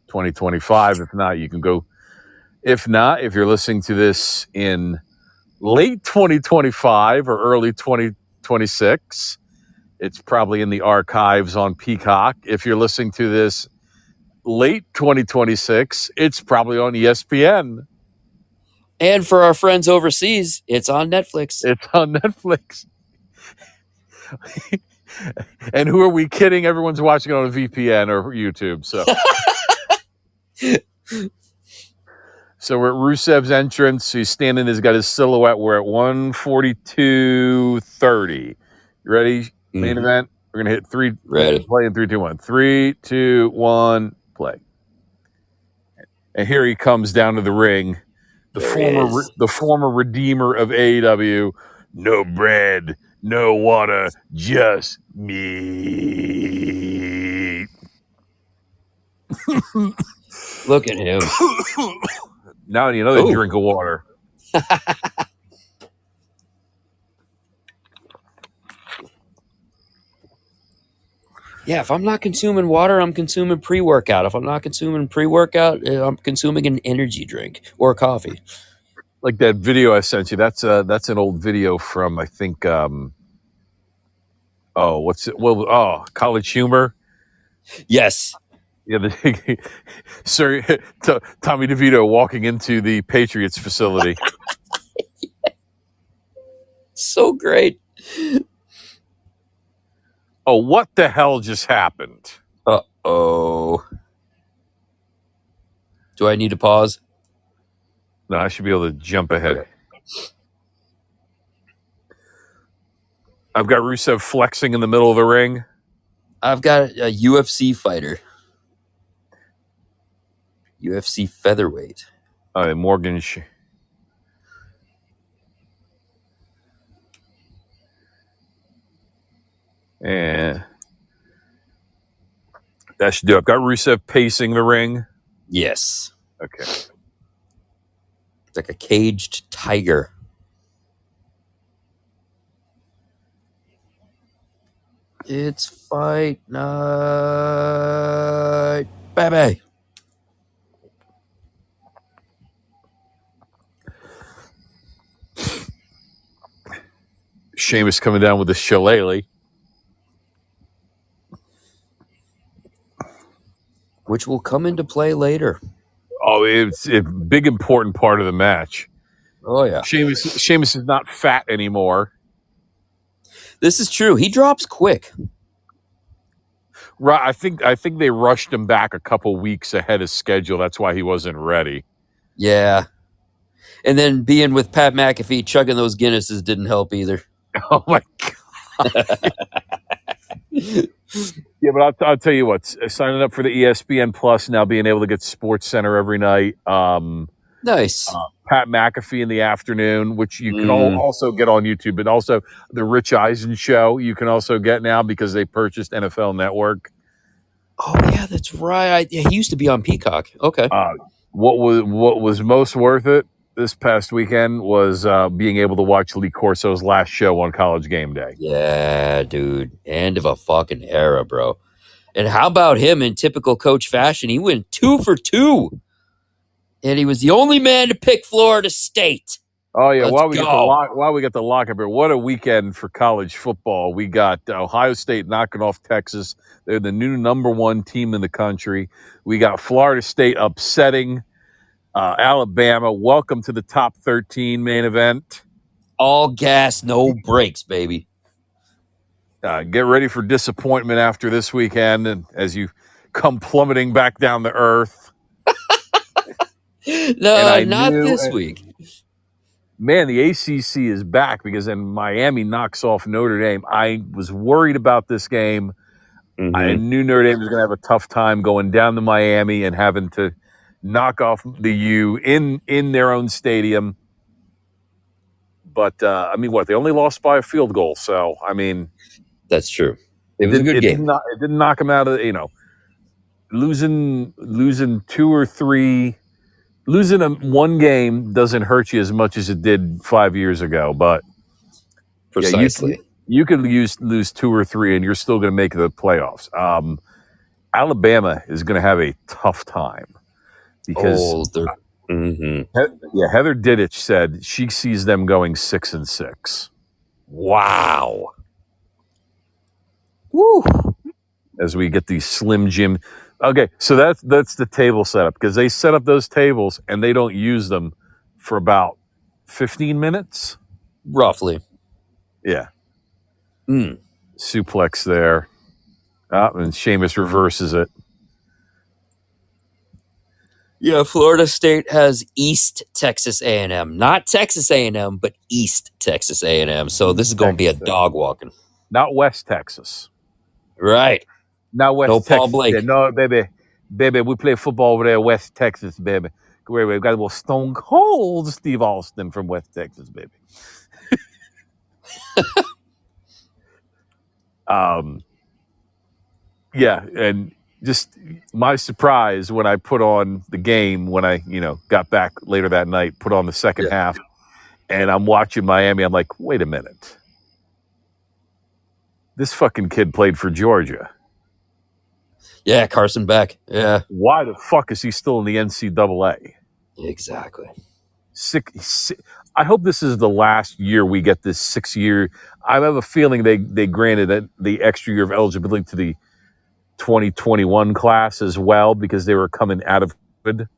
2025. If not, you can go. If not, if you're listening to this in late 2025 or early 2026, it's probably in the archives on Peacock. If you're listening to this late 2026, it's probably on ESPN. And for our friends overseas, it's on Netflix. It's on Netflix. And who are we kidding? Everyone's watching it on a VPN or YouTube. So we're at Rusev's entrance. He's standing. He's got his silhouette. We're at 142.30. You ready? Main event. We're gonna hit 3. Ready. Play in 3, 2, 1. 3, 2, 1. Play. And here he comes down to the ring. The former redeemer of AEW. No bread, no water, just meat. Look at him. Now I need another drink of water. Yeah, if I'm not consuming water, I'm consuming pre-workout. If I'm not consuming pre-workout, I'm consuming an energy drink or coffee. Like that video I sent you. That's an old video from I think. College Humor. Yes. Yeah, Tommy DeVito walking into the Patriots facility. So great. Oh, what the hell just happened? Uh-oh. Do I need to pause? No, I should be able to jump ahead. Okay. I've got Rusev flexing in the middle of the ring. I've got a UFC fighter. UFC featherweight. Morgan. And that should do it. I've got Rusev pacing the ring. Yes. Okay. It's like a caged tiger. It's fight night, baby. Sheamus coming down with the shillelagh. Which will come into play later. Oh, it's a big important part of the match. Oh, yeah. Sheamus is not fat anymore. This is true. He drops quick. Right. I think they rushed him back a couple weeks ahead of schedule. That's why he wasn't ready. Yeah. And then being with Pat McAfee, chugging those Guinnesses didn't help either. Oh my god. Yeah, but I'll tell you what. Signing up for the ESPN Plus now, being able to get Sports Center every night. Nice. Pat McAfee in the afternoon, which you can Mm. also get on YouTube, but also the Rich Eisen show you can also get now because they purchased NFL Network. Oh yeah, that's right. Yeah, he used to be on Peacock. Okay. What was most worth it this past weekend was being able to watch Lee Corso's last show on College Game Day. Yeah, dude. End of a fucking era, bro. And how about him in typical coach fashion? He went 2 for 2. And he was the only man to pick Florida State. Oh yeah, Let's while we go. get the lock up here, what a weekend for college football. We got Ohio State knocking off Texas. They're the new number 1 team in the country. We got Florida State upsetting Alabama. Welcome to the top 13 main event. All gas, no brakes, baby. Get ready for disappointment after this weekend, and as you come plummeting back down to earth. No, not this week. Man, the ACC is back because then Miami knocks off Notre Dame. I was worried about this game. Mm-hmm. I knew Notre Dame was going to have a tough time going down to Miami and having to knock off the U in their own stadium. But, I mean, what? They only lost by a field goal. So, I mean. That's true. It was a good game. It didn't knock them out of, losing 2 or 3. Losing one game doesn't hurt you as much as it did 5 years ago. But precisely. Yeah, you could lose 2 or 3 and you're still going to make the playoffs. Alabama is going to have a tough time because Heather Diddich said she sees them going 6-6. Wow. Woo. As we get these Slim Jim. Okay, so that's the table setup because they set up those tables and they don't use them for about 15 minutes. Roughly. Yeah. Suplex there. And Sheamus reverses it. Yeah, Florida State has East Texas A&M. Not Texas A&M, but East Texas A&M. So this is going to be a dog walking. Not West Texas. Right. Not West Texas. Paul Blake. Yeah, no, baby. Baby, we play football over there, West Texas, baby. We've got a little Stone Cold Steve Austin from West Texas, baby. Yeah, and just my surprise when I put on the game when I, got back later that night, put on the second half, and I'm watching Miami. I'm like, wait a minute. This fucking kid played for Georgia. Yeah, Carson Beck. Yeah. Why the fuck is he still in the NCAA? Exactly. I hope this is the last year we get this 6-year. I have a feeling they granted the extra year of eligibility to the 2021 class as well because they were coming out of COVID.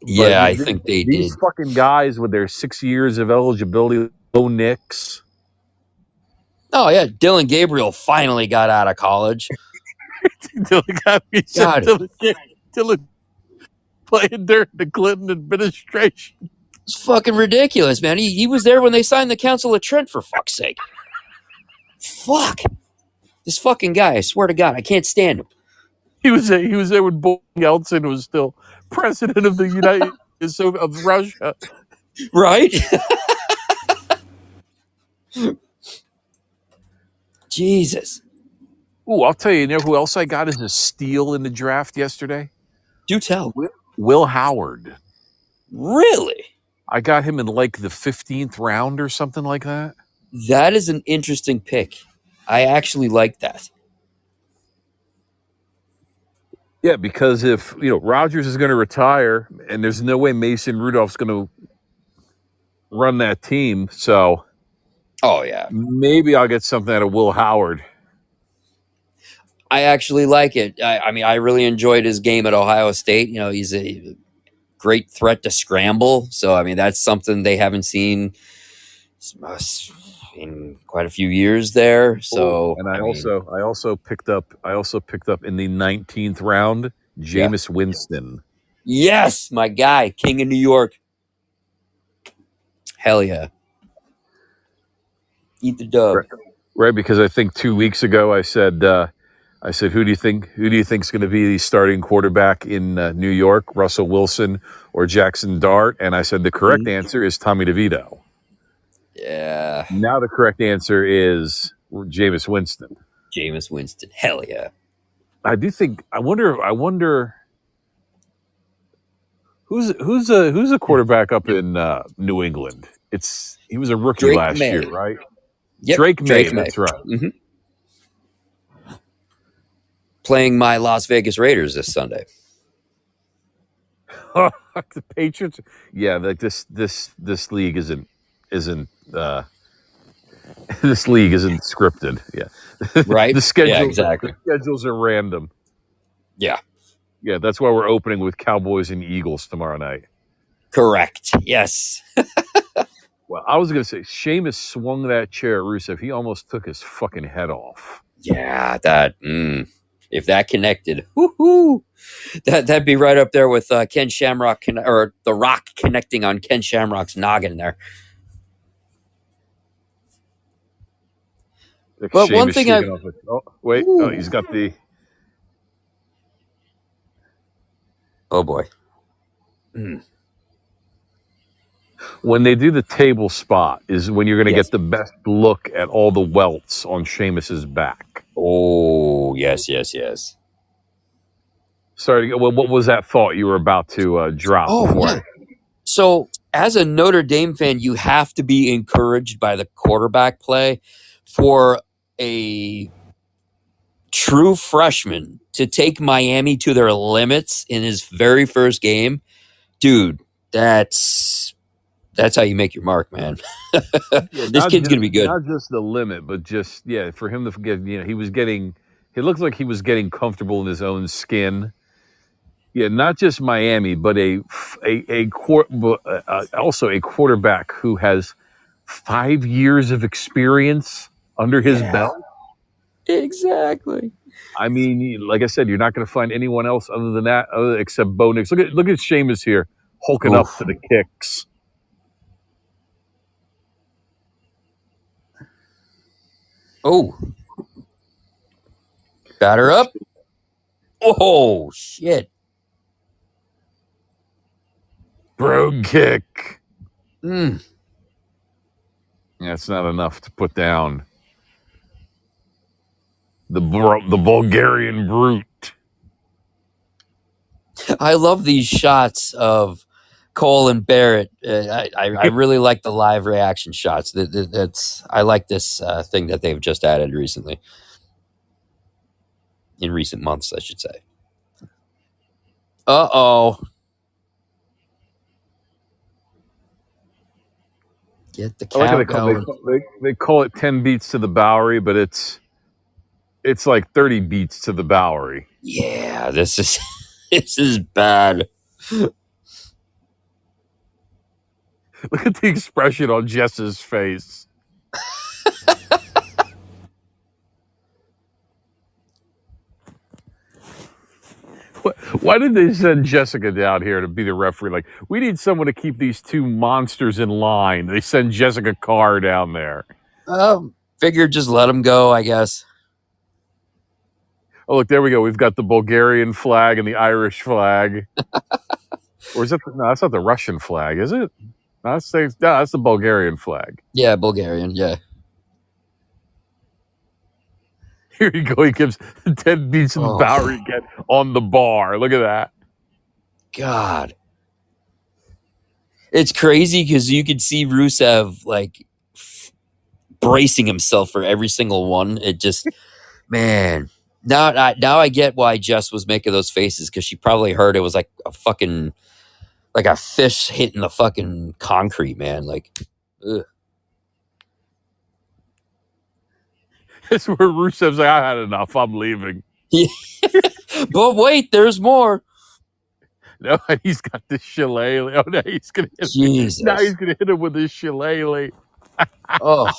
Yeah, I think they did. These fucking guys with their 6 years of eligibility, no nicks. Oh, yeah. Dylan Gabriel finally got out of college. Dylan playing during the Clinton administration. It's fucking ridiculous, man. He was there when they signed the Council of Trent, for fuck's sake. Fuck. This fucking guy, I swear to God, I can't stand him. He was there when Boris Yeltsin was still president of the United of Russia. Right? Jesus. Ooh, I'll tell you, who else I got as a steal in the draft yesterday? Do tell. Will Howard. Really? I got him in like the 15th round or something like that. That is an interesting pick. I actually like that. Yeah, because if, Rodgers is going to retire and there's no way Mason Rudolph's going to run that team. So, oh, yeah. Maybe I'll get something out of Will Howard. I actually like it. I mean, I really enjoyed his game at Ohio State. He's a great threat to scramble. So, I mean, that's something they haven't seen in quite a few years there. So, and I also picked up in the 19th round, Jameis Winston. Yes, my guy, King of New York. Hell yeah. Eat the dub. Right, because I think 2 weeks ago I said, who do you think's going to be the starting quarterback in New York, Russell Wilson or Jackson Dart? And I said the correct answer is Tommy DeVito. Yeah. Now the correct answer is Jameis Winston. Jameis Winston. Hell yeah. I do think. I wonder who's a quarterback up in New England. He was a rookie Drake last May. year, right? Yep, Drake May. Drake May. That's right. Mm-hmm. Playing my Las Vegas Raiders this Sunday. The Patriots. Yeah, like this league isn't this league isn't scripted. Yeah, Right. the schedule. Yeah, exactly. The schedules are random. Yeah. Yeah, that's why we're opening with Cowboys and Eagles tomorrow night. Correct. Yes. Well, I was going to say, Sheamus swung that chair at Rusev. He almost took his fucking head off. Yeah, that. If that connected, woohoo! That'd be right up there with Ken Shamrock or The Rock connecting on Ken Shamrock's noggin there. Like But Sheamus one thing he's got the. Oh boy. When they do the table spot is when you're going to get the best look at all the welts on Sheamus's back. Oh, yes. Sorry, well, what was that thought you were about to drop? Yeah. So, as a Notre Dame fan, you have to be encouraged by the quarterback play for a true freshman to take Miami to their limits in his very first game. Dude, that's how you make your mark, man. This kid's going to be good. Not just the limit, but just, for him to forget, he looked like he was getting comfortable in his own skin. Yeah, not just Miami, but also a quarterback who has 5 years of experience under his belt. Exactly. I mean, like I said, you're not going to find anyone else other than that, except Bo Nix. Look at Sheamus here, hulking up to the kicks. Oh, batter up. Oh shit! Brogue kick. That's not enough to put down the Bulgarian brute. I love these shots of Cole and Barrett. I really like the live reaction shots. I like this thing that they've just added recently. In recent months, I should say. Uh-oh. Get the cow going. They call it 10 beats to the Bowery, but it's like 30 beats to the Bowery. Yeah, this is bad. Look at the expression on Jess's face. Why did they send Jessica down here to be the referee? Like, we need someone to keep these two monsters in line. They send Jessica Carr down there. Figured just let them go, I guess. Oh, look, there we go. We've got the Bulgarian flag and the Irish flag. Or is it? No, that's not the Russian flag, is it? No, that's the Bulgarian flag. Yeah, Bulgarian, yeah. Here you go. He gives 10 beats of the Bowery get on the bar. Look at that. God. It's crazy because you could see Rusev like bracing himself for every single one. It just, man. Now I get why Jess was making those faces, because she probably heard it was like a fucking, like a fish hitting the fucking concrete, man. Like, ugh. It's where Rusev's like, I had enough. I'm leaving. Yeah. But wait, there's more. No, he's got the shillelagh. Oh, no, he's gonna hit Jesus. Now he's gonna hit him with his shillelagh. Oh,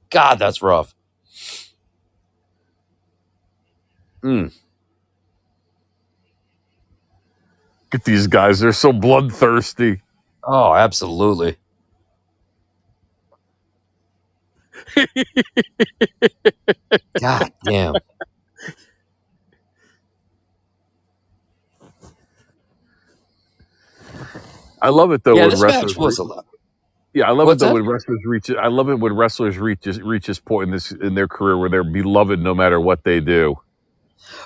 God, that's rough. Get these guys. They're so bloodthirsty. Oh, absolutely. God damn. I love it though Yeah, when this wrestlers. match was a lot. Yeah, I love it What's though that? when wrestlers reach. I love it when wrestlers reach this point in their career where they're beloved no matter what they do.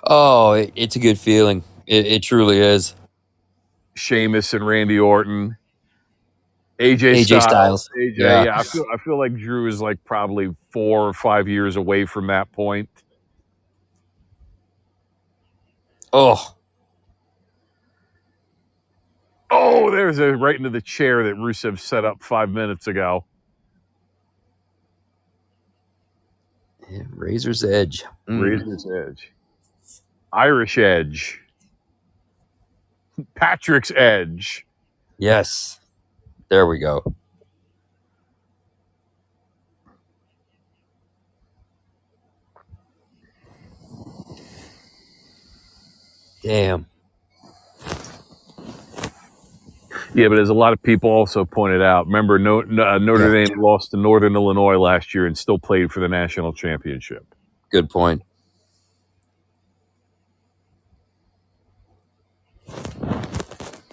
Oh, it's a good feeling. It truly is. Sheamus and Randy Orton, AJ AJ Styles, Styles. AJ. Yeah. Yeah, I feel like Drew is like probably 4 or 5 years away from that point. Oh, Oh, there's a right into the chair that Rusev set up 5 minutes ago. yeah, Razor's Edge. Razor's Edge, Irish Edge, Patrick's Edge. Yes. There we go. Damn. Yeah, but as a lot of people also pointed out, remember Notre Dame lost to Northern Illinois last year and still played for the national championship. Good point.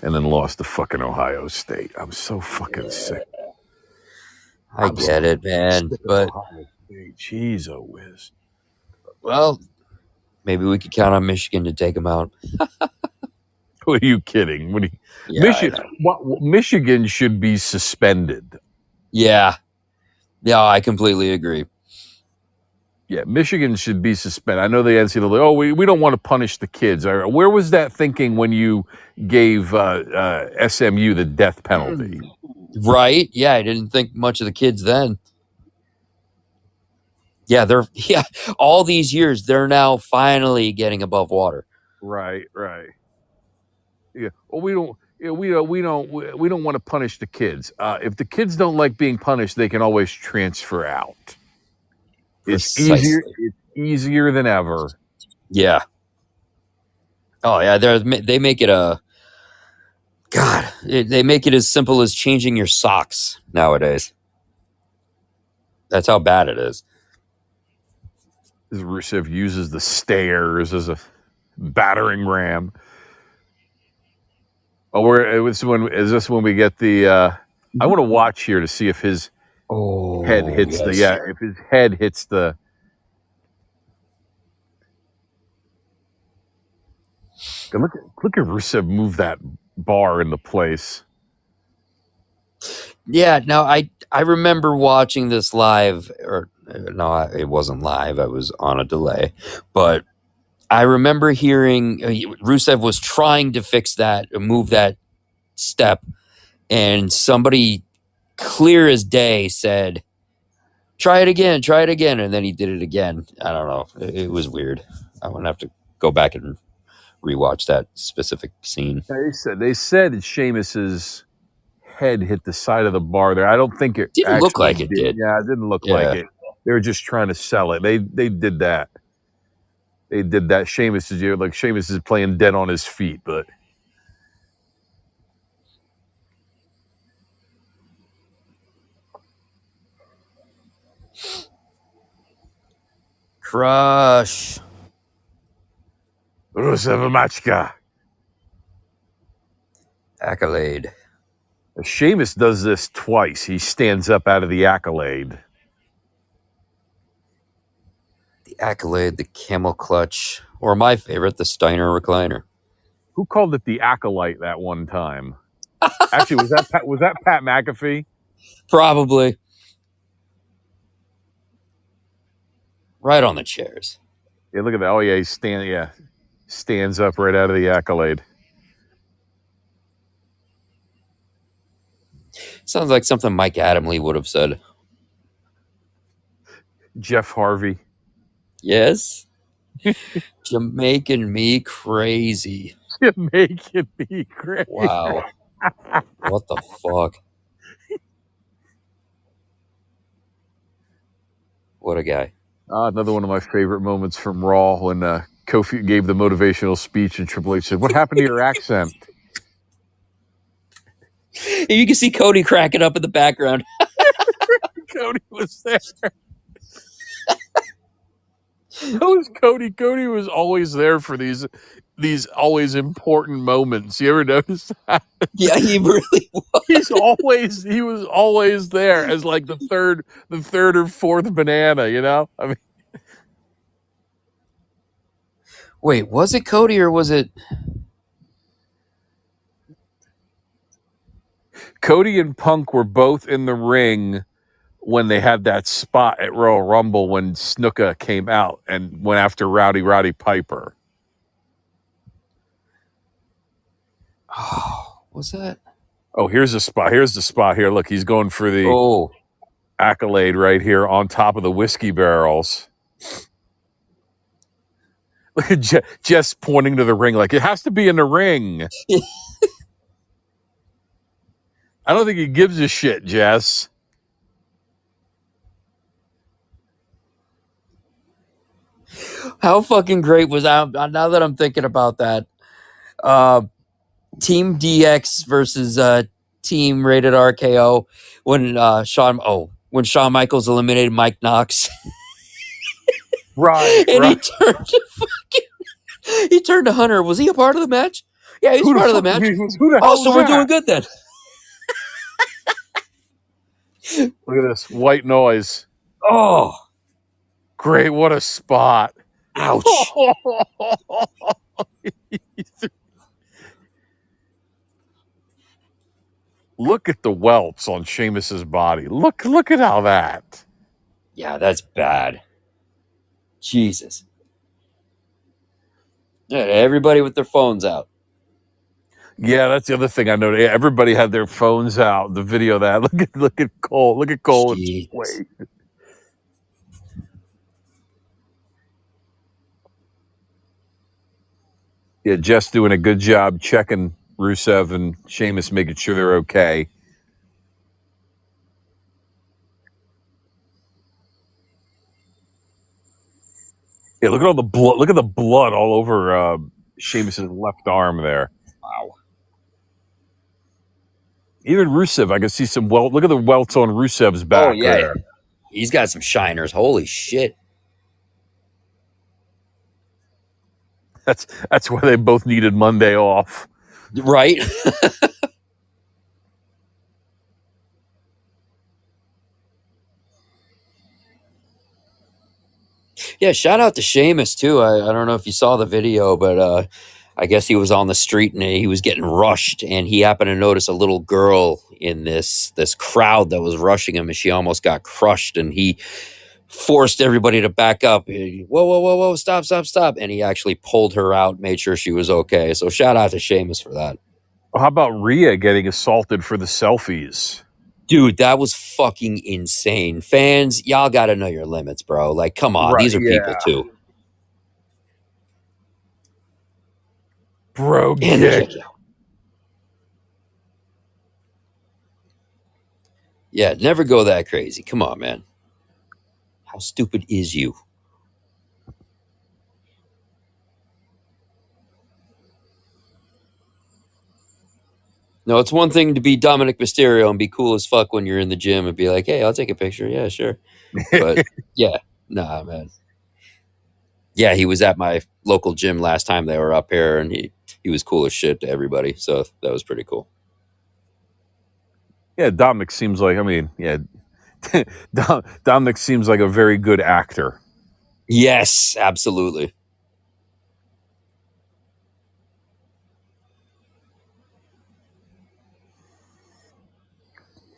And then lost to fucking Ohio State. I'm so fucking sick. I get it, man. But, Ohio State. Jeez, oh whiz. well, maybe we could count on Michigan to take them out. Who are you kidding? Michigan should be suspended. Yeah. Yeah, I completely agree. Yeah, Michigan should be suspended. I know the NCAA. Oh, we don't want to punish the kids. Where was that thinking when you gave SMU the death penalty? Right? Yeah, I didn't think much of the kids then. Yeah, all these years they're now finally getting above water. Right. Yeah. Well, we don't want to punish the kids. If the kids don't like being punished, they can always transfer out. Precisely. It's easier than ever. Yeah. Oh yeah, they make it they make it as simple as changing your socks nowadays. That's how bad it is. Rusev uses the stairs as a battering ram. Oh, is this when we get the? I want to watch here to see if his head hits if his head hits the. Look at Rusev move that bar into place. Yeah, no, I remember watching this live, or no, it wasn't live. I was on a delay, but I remember hearing Rusev was trying to fix that, move that step, and somebody clear as day said, try it again, and then he did it again. I don't know. It was weird. I'm gonna have to go back and rewatch that specific scene. They said Sheamus's head hit the side of the bar there. I don't think it didn't look like it did. Yeah, it didn't look like it. They were just trying to sell it. They did that. They did that. Sheamus is playing dead on his feet, but Crush. Rusev Machka. Accolade. Sheamus does this twice. He stands up out of the accolade. The Accolade, the Camel Clutch, or my favorite, the Steiner Recliner. Who called it the Acolyte that one time? Actually, was that Pat McAfee? Probably. Right on the chairs. Yeah, look at that. Oh yeah, stands up right out of the accolade. Sounds like something Mike Adamle would have said. Jeff Harvey. Yes. Jamaican me crazy. Jamaican me crazy. Wow. What the fuck? What a guy. Another one of my favorite moments from Raw when Kofi gave the motivational speech and Triple H said, "What happened to your accent?" You can see Cody cracking up in the background. Cody was there. That was Cody. Cody was always there for these always important moments. You ever notice that? Yeah, he really He was always there as like the third or fourth banana, you know? I mean, Wait, was it Cody or was it? Cody and Punk were both in the ring when they had that spot at Royal Rumble when Snuka came out and went after Roddy Piper. Oh, was that? Oh, here's the spot. Here's the spot here. Look, he's going for the Oh, accolade right here on top of the whiskey barrels. Look at Jess pointing to the ring like it has to be in the ring. I don't think he gives a shit, Jess. how fucking great was that? Now that I'm thinking about that, uh, Team DX versus Team Rated RKO when when Shawn Michaels eliminated Mike Knox. Right, And right. he turned to Hunter. Was he a part of the match? Yeah, he was Who the part of the fuck? match. Who the Oh, hell so is we're that? doing good then. Look at this white noise. Oh, Great, what a spot. ouch. Look at the welts on Sheamus's body. Look at all that. Yeah, that's bad. Jesus. Yeah, everybody with their phones out. Yeah, that's the other thing I noticed. Everybody had their phones out. The video of that. Look at Cole. Look at Cole. Jesus. Wait. Yeah, Jess doing a good job checking Rusev and Sheamus, making sure they're okay. Yeah, look at all the blood. Look at the blood all over Sheamus's left arm there. Wow. Even Rusev, I can see some welt. Look at the welts on Rusev's back Oh, yeah. there. He's got some shiners. Holy shit. That's why they both needed Monday off. Right? Yeah, shout out to Sheamus too. I don't know if you saw the video, but I guess he was on the street and he was getting rushed, and he happened to notice a little girl in this crowd that was rushing him, and she almost got crushed, and he forced everybody to back up. Whoa, whoa, whoa, whoa, stop, stop, stop. And he actually pulled her out, made sure she was okay. So shout out to Sheamus for that. How about Rhea getting assaulted for the selfies? Dude, that was fucking insane. Fans, y'all got to know your limits, bro. Like, come on. Right, These are yeah. people, too. Bro, And the kick out. Yeah, never go that crazy. Come on, man. How stupid is you? No, it's one thing to be Dominic Mysterio and be cool as fuck when you're in the gym and be like, hey, I'll take a picture. Yeah, sure. But yeah, nah, man. Yeah, he was at my local gym last time they were up here, and he was cool as shit to everybody. So that was pretty cool. Yeah, Dominic seems like, I mean, yeah, Dominic seems like a very good actor. Yes, absolutely.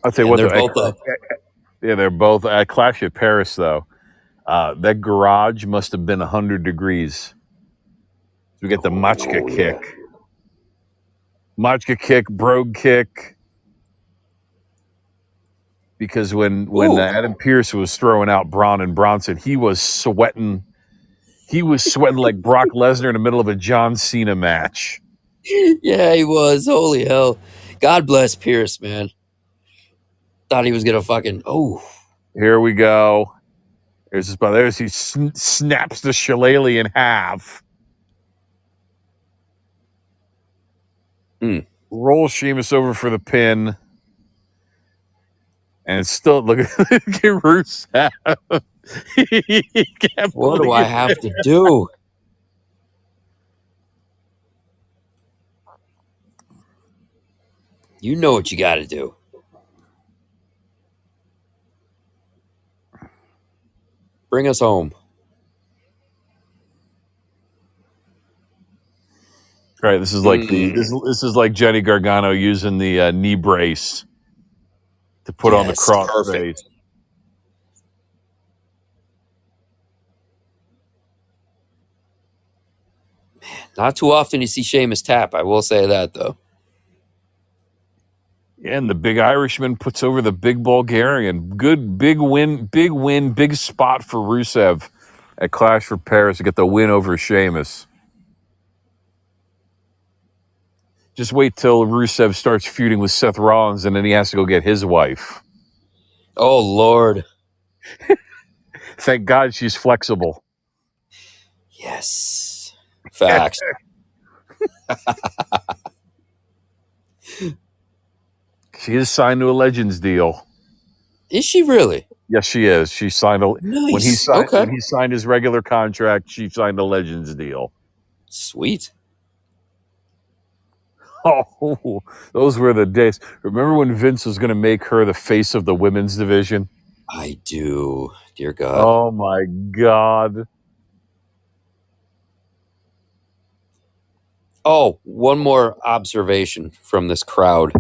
I'll tell you And what, they're though, both up. yeah, they're both at Clash at Paris, though. That garage must have been 100 degrees. We get the Machka kick. Machka kick, brogue kick. Because when Adam Pearce was throwing out Braun and Bronson, he was sweating. He was sweating like Brock Lesnar in the middle of a John Cena match. Yeah, he was. Holy hell. God bless Pierce, man. Thought he was going to fucking, Here we go. There's this, there's he snaps the shillelagh in half. Rolls Sheamus over for the pin. And it's still look at Rusev. He can't What do I believe have it. to do? You know what you got to do. Bring us home. Right, this is like this is like Johnny Gargano using the knee brace to put on the Yes, crossface. perfect. Not too often you see Sheamus tap. I will say that though. And the big Irishman puts over the big Bulgarian. Good big win, big spot for Rusev at Clash for Paris to get the win over Sheamus. Just wait till Rusev starts feuding with Seth Rollins and then he has to go get his wife. Oh Lord. Thank God she's flexible. Yes. Facts. She is signed to a Legends deal. Is she really? Yes, she is. She signed a Nice. when he signed his regular contract, she signed a Legends deal. Sweet. Oh, those were the days. Remember when Vince was going to make her the face of the women's division? I do. Dear God. Oh my God. Oh, one more observation from this crowd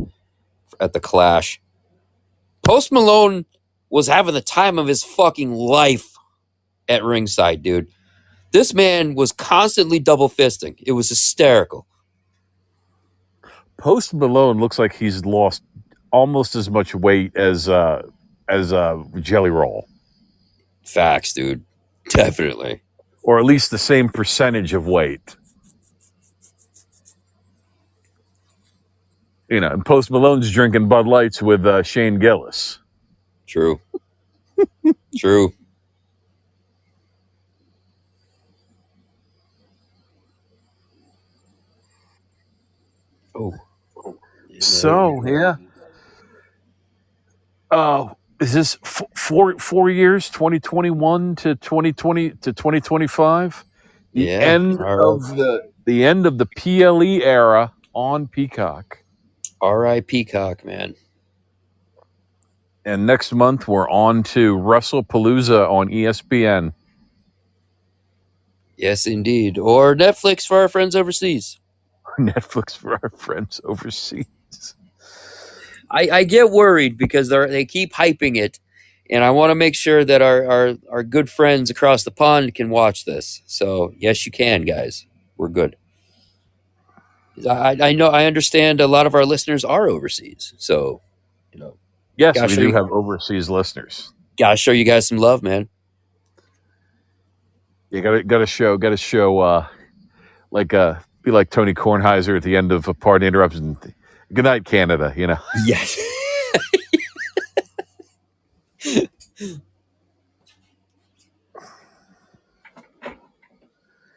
at the Clash. Post Malone was having the time of his fucking life at ringside, dude. This man was constantly double fisting. It was hysterical. Post Malone looks like he's lost almost as much weight as Jelly Roll, Facts, dude. Definitely. or at least the same percentage of weight. You know, and Post Malone's drinking Bud Lights with Shane Gillis. True. True. Oh. So yeah. Is this 4 years, 2021 to 2020 to 2025? The Yeah. end of the end of the PLE era on Peacock. R.I. Peacock, man. And next month we're on to WrestlePalooza on ESPN. Yes, indeed. Or Netflix for our friends overseas. Netflix for our friends overseas. I get worried because they keep hyping it, and I want to make sure that our good friends across the pond can watch this. So yes, you can, guys. We're good. I know, I understand a lot of our listeners are overseas, so you know, Yes, gotta we show do you, have overseas listeners. gotta show you guys some love, man. You gotta show be like Tony Kornheiser at the end of a party interruption. Good night, Canada. You know. Yes.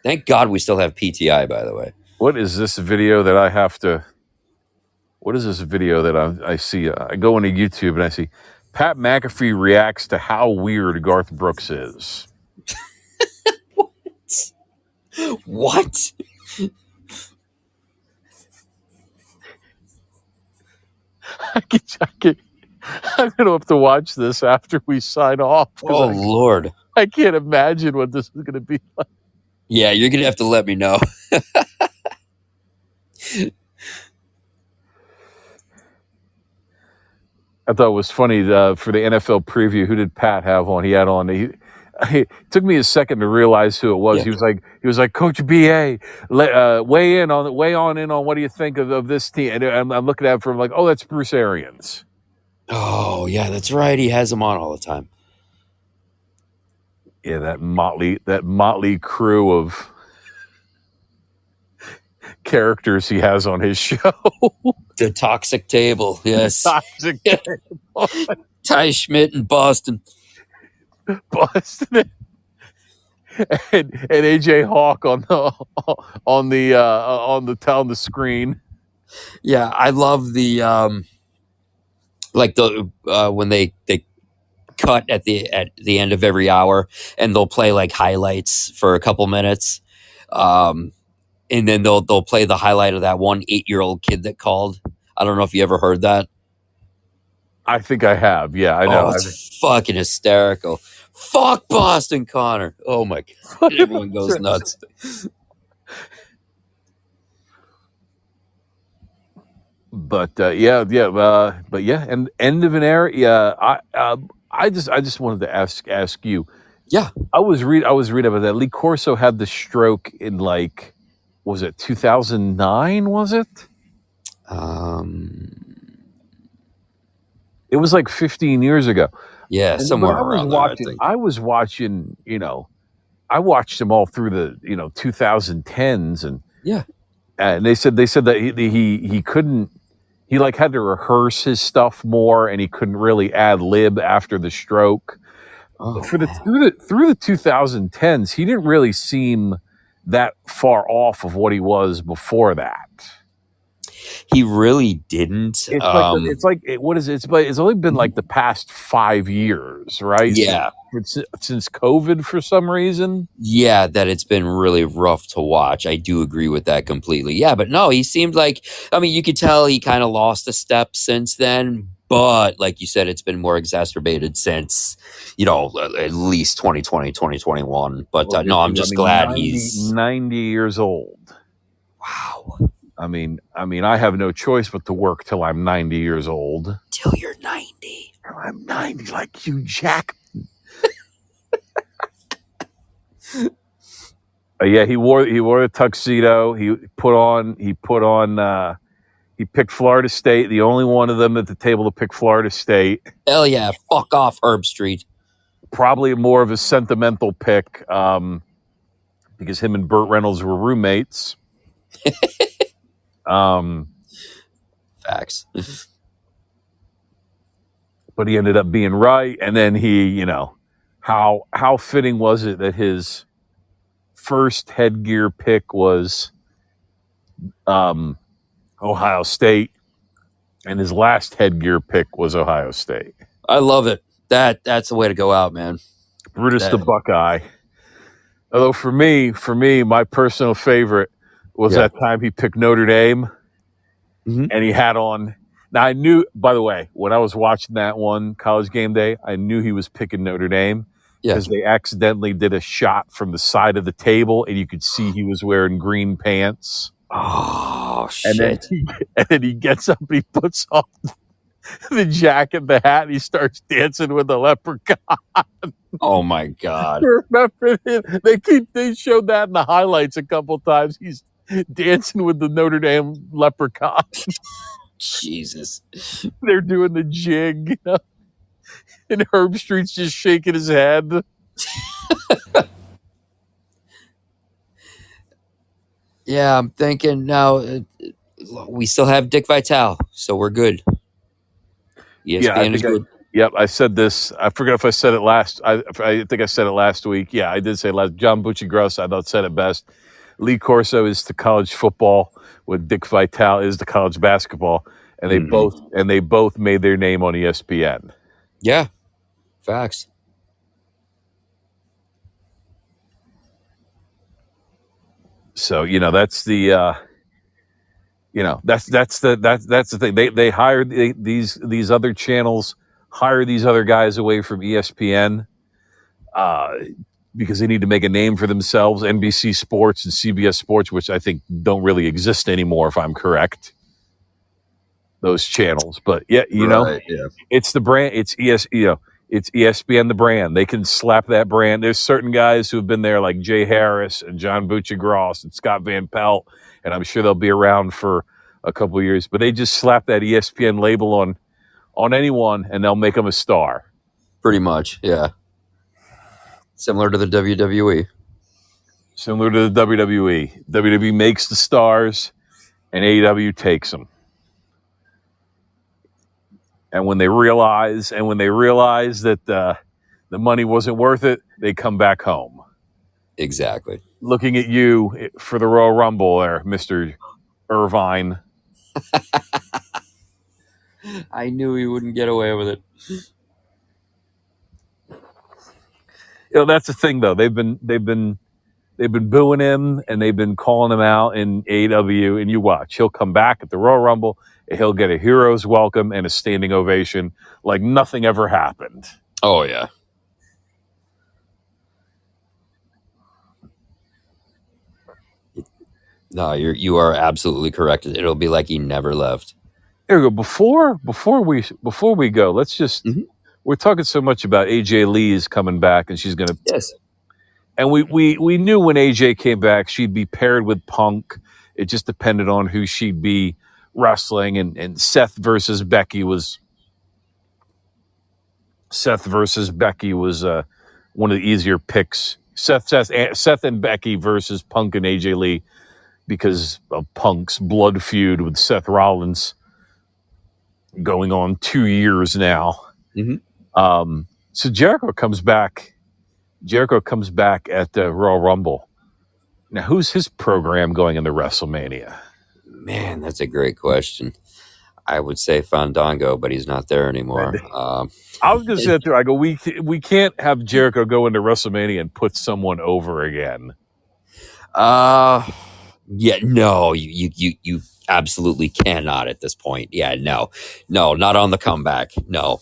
Thank God we still have PTI, by the way. What is this video that I have to? What is this video that I see? I go into YouTube and I see Pat McAfee reacts to how weird Garth Brooks is. What? I'm gonna have to watch this after we sign off. Oh Lord! I can't imagine what this is gonna be like. Yeah, you're gonna have to let me know. I thought it was funny for the NFL preview. Who did Pat have on? He had on. It took me a second to realize who it was. Yeah. He was like, Coach BA, weigh on in on what do you think of this team? And I'm looking at it from like, oh, that's Bruce Arians. Oh yeah, that's right. He has them on all the time. Yeah, that motley crew of characters he has on his show. The Toxic Table, yes. Toxic Table. Ty Schmidt in Boston. And AJ Hawk on the screen. Yeah, I love the like the when they cut at the end of every hour, and they'll play like highlights for a couple minutes, and then they'll play the highlight of that one 8-year-old kid that called. I don't know if you ever heard that. I think I have. Yeah, I know. Oh, it's fucking hysterical. Fuck Boston Connor. Oh my god. Everyone goes nuts. But but yeah, and end of an era. Yeah, I just wanted to ask you. Yeah. I was reading about that. Lee Corso had the stroke in like, was it 2009? Was it? It was like 15 years ago. Yeah, And somewhere when around there, I think. I was watching, I watched him all through the 2010s, and they said that he couldn't, he like had to rehearse his stuff more, and he couldn't really ad lib after the stroke. Oh, For through the 2010s, he didn't really seem that far off of what he was before that. he really didn't. What is it? It's only been like the past 5 years, right? Yeah. Since COVID, for some reason. Yeah, that it's been really rough to watch. I do agree with that completely. Yeah, but no, he seemed like, I mean, you could tell he kind of lost a step since then, but like you said, it's been more exacerbated since, at least 2020, 2021. But no, I'm just glad 90, he's 90 years old. Wow. I mean, I have no choice but to work till I'm 90 years old. Till you're 90. I'm 90, like Hugh Jackman. Yeah, he wore a tuxedo. He picked Florida State, the only one of them at the table to pick Florida State. Hell yeah, fuck off Herb Street. Probably more of a sentimental pick, because him and Burt Reynolds were roommates. Facts. But he ended up being right, and then he, how fitting was it that his first headgear pick was Ohio State, and his last headgear pick was Ohio State. I love it. That's the way to go out, man. Brutus the Buckeye. Although for me, my personal favorite was that time he picked Notre Dame, and he had on. Now I knew, by the way, when I was watching that one College Game Day, I knew he was picking Notre Dame because they accidentally did a shot from the side of the table, and you could see he was wearing green pants. Oh shit! And then he gets up and he puts on the jacket, the hat, and he starts dancing with the leprechaun. Oh my god! Remember it? They showed that in the highlights a couple times. He's dancing with the Notre Dame leprechaun. Jesus. They're doing the jig, and Herb Street's just shaking his head. Yeah, I'm thinking now we still have Dick Vitale, so we're good. ESPN is good. Yep, I said this. I forget if I said it last. I think I said it last week. Yeah, I did say it last. John Bucci-Gross, I thought, said it best. Lee Corso is to college football what Dick Vitale is to college basketball, and they both made their name on ESPN. Yeah, facts. So that's the that's the thing. They hired these other channels, hire these other guys away from ESPN, because they need to make a name for themselves. NBC Sports and CBS Sports, which I think don't really exist anymore, if I'm correct. Those channels, but it's the brand. It's it's ESPN, the brand. They can slap that brand. There's certain guys who have been there, like Jay Harris and John Bucci-Gross and Scott Van Pelt, and I'm sure they'll be around for a couple of years. But they just slap that ESPN label on anyone, and they'll make them a star. Pretty much, yeah. Similar to the WWE. Similar to the WWE. WWE makes the stars, and AEW takes them. And when they realize that the money wasn't worth it, they come back home. Exactly. Looking at you for the Royal Rumble there, Mr. Irvine. I knew he wouldn't get away with it. That's the thing though. They've been booing him and they've been calling him out in AEW. And you watch, he'll come back at the Royal Rumble and he'll get a hero's welcome and a standing ovation like nothing ever happened. Oh yeah. No, you are absolutely correct. It'll be like he never left. Here we go. Before we go, let's just we're talking so much about AJ Lee's coming back and she's gonna Yes. and we knew when AJ came back she'd be paired with Punk. It just depended on who she'd be wrestling and Seth versus Becky was one of the easier picks. Seth and Becky versus Punk and AJ Lee because of Punk's blood feud with Seth Rollins going on 2 years now. So Jericho comes back at the Royal Rumble. Now, who's his program going into WrestleMania? Man, that's a great question. I would say Fandango, but he's not there anymore. I was going to say that too. I go, we can't have Jericho go into WrestleMania and put someone over again. Yeah, no, you absolutely cannot at this point. Yeah, no, not on the comeback. No.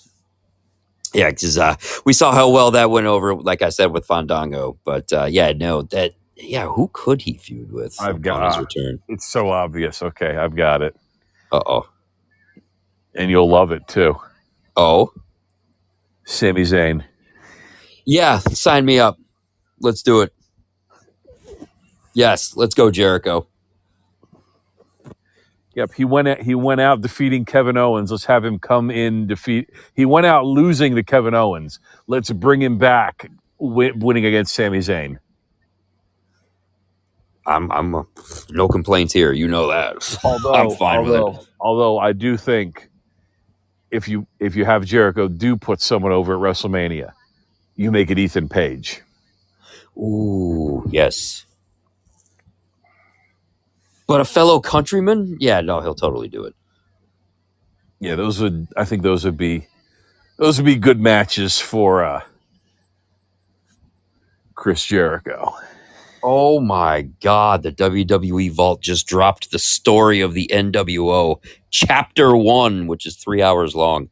Yeah, because we saw how well that went over, like I said, with Fandango. But who could he feud with upon his return? It's so obvious. Okay, I've got it. Uh-oh. And you'll love it too. Oh? Sami Zayn. Yeah, sign me up. Let's do it. Yes, let's go, Jericho. Yep, he went out defeating Kevin Owens. Let's have him come in defeat. He went out losing to Kevin Owens. Let's bring him back winning against Sami Zayn. I'm no complaints here. You know that. I'm fine with it. Although I do think if you have Jericho do put someone over at WrestleMania, you make it Ethan Page. Ooh, yes. But a fellow countryman? Yeah, no, he'll totally do it. Yeah, I think those would be good matches for Chris Jericho. Oh my God, the WWE Vault just dropped the story of the NWO, Chapter 1, which is 3 hours long.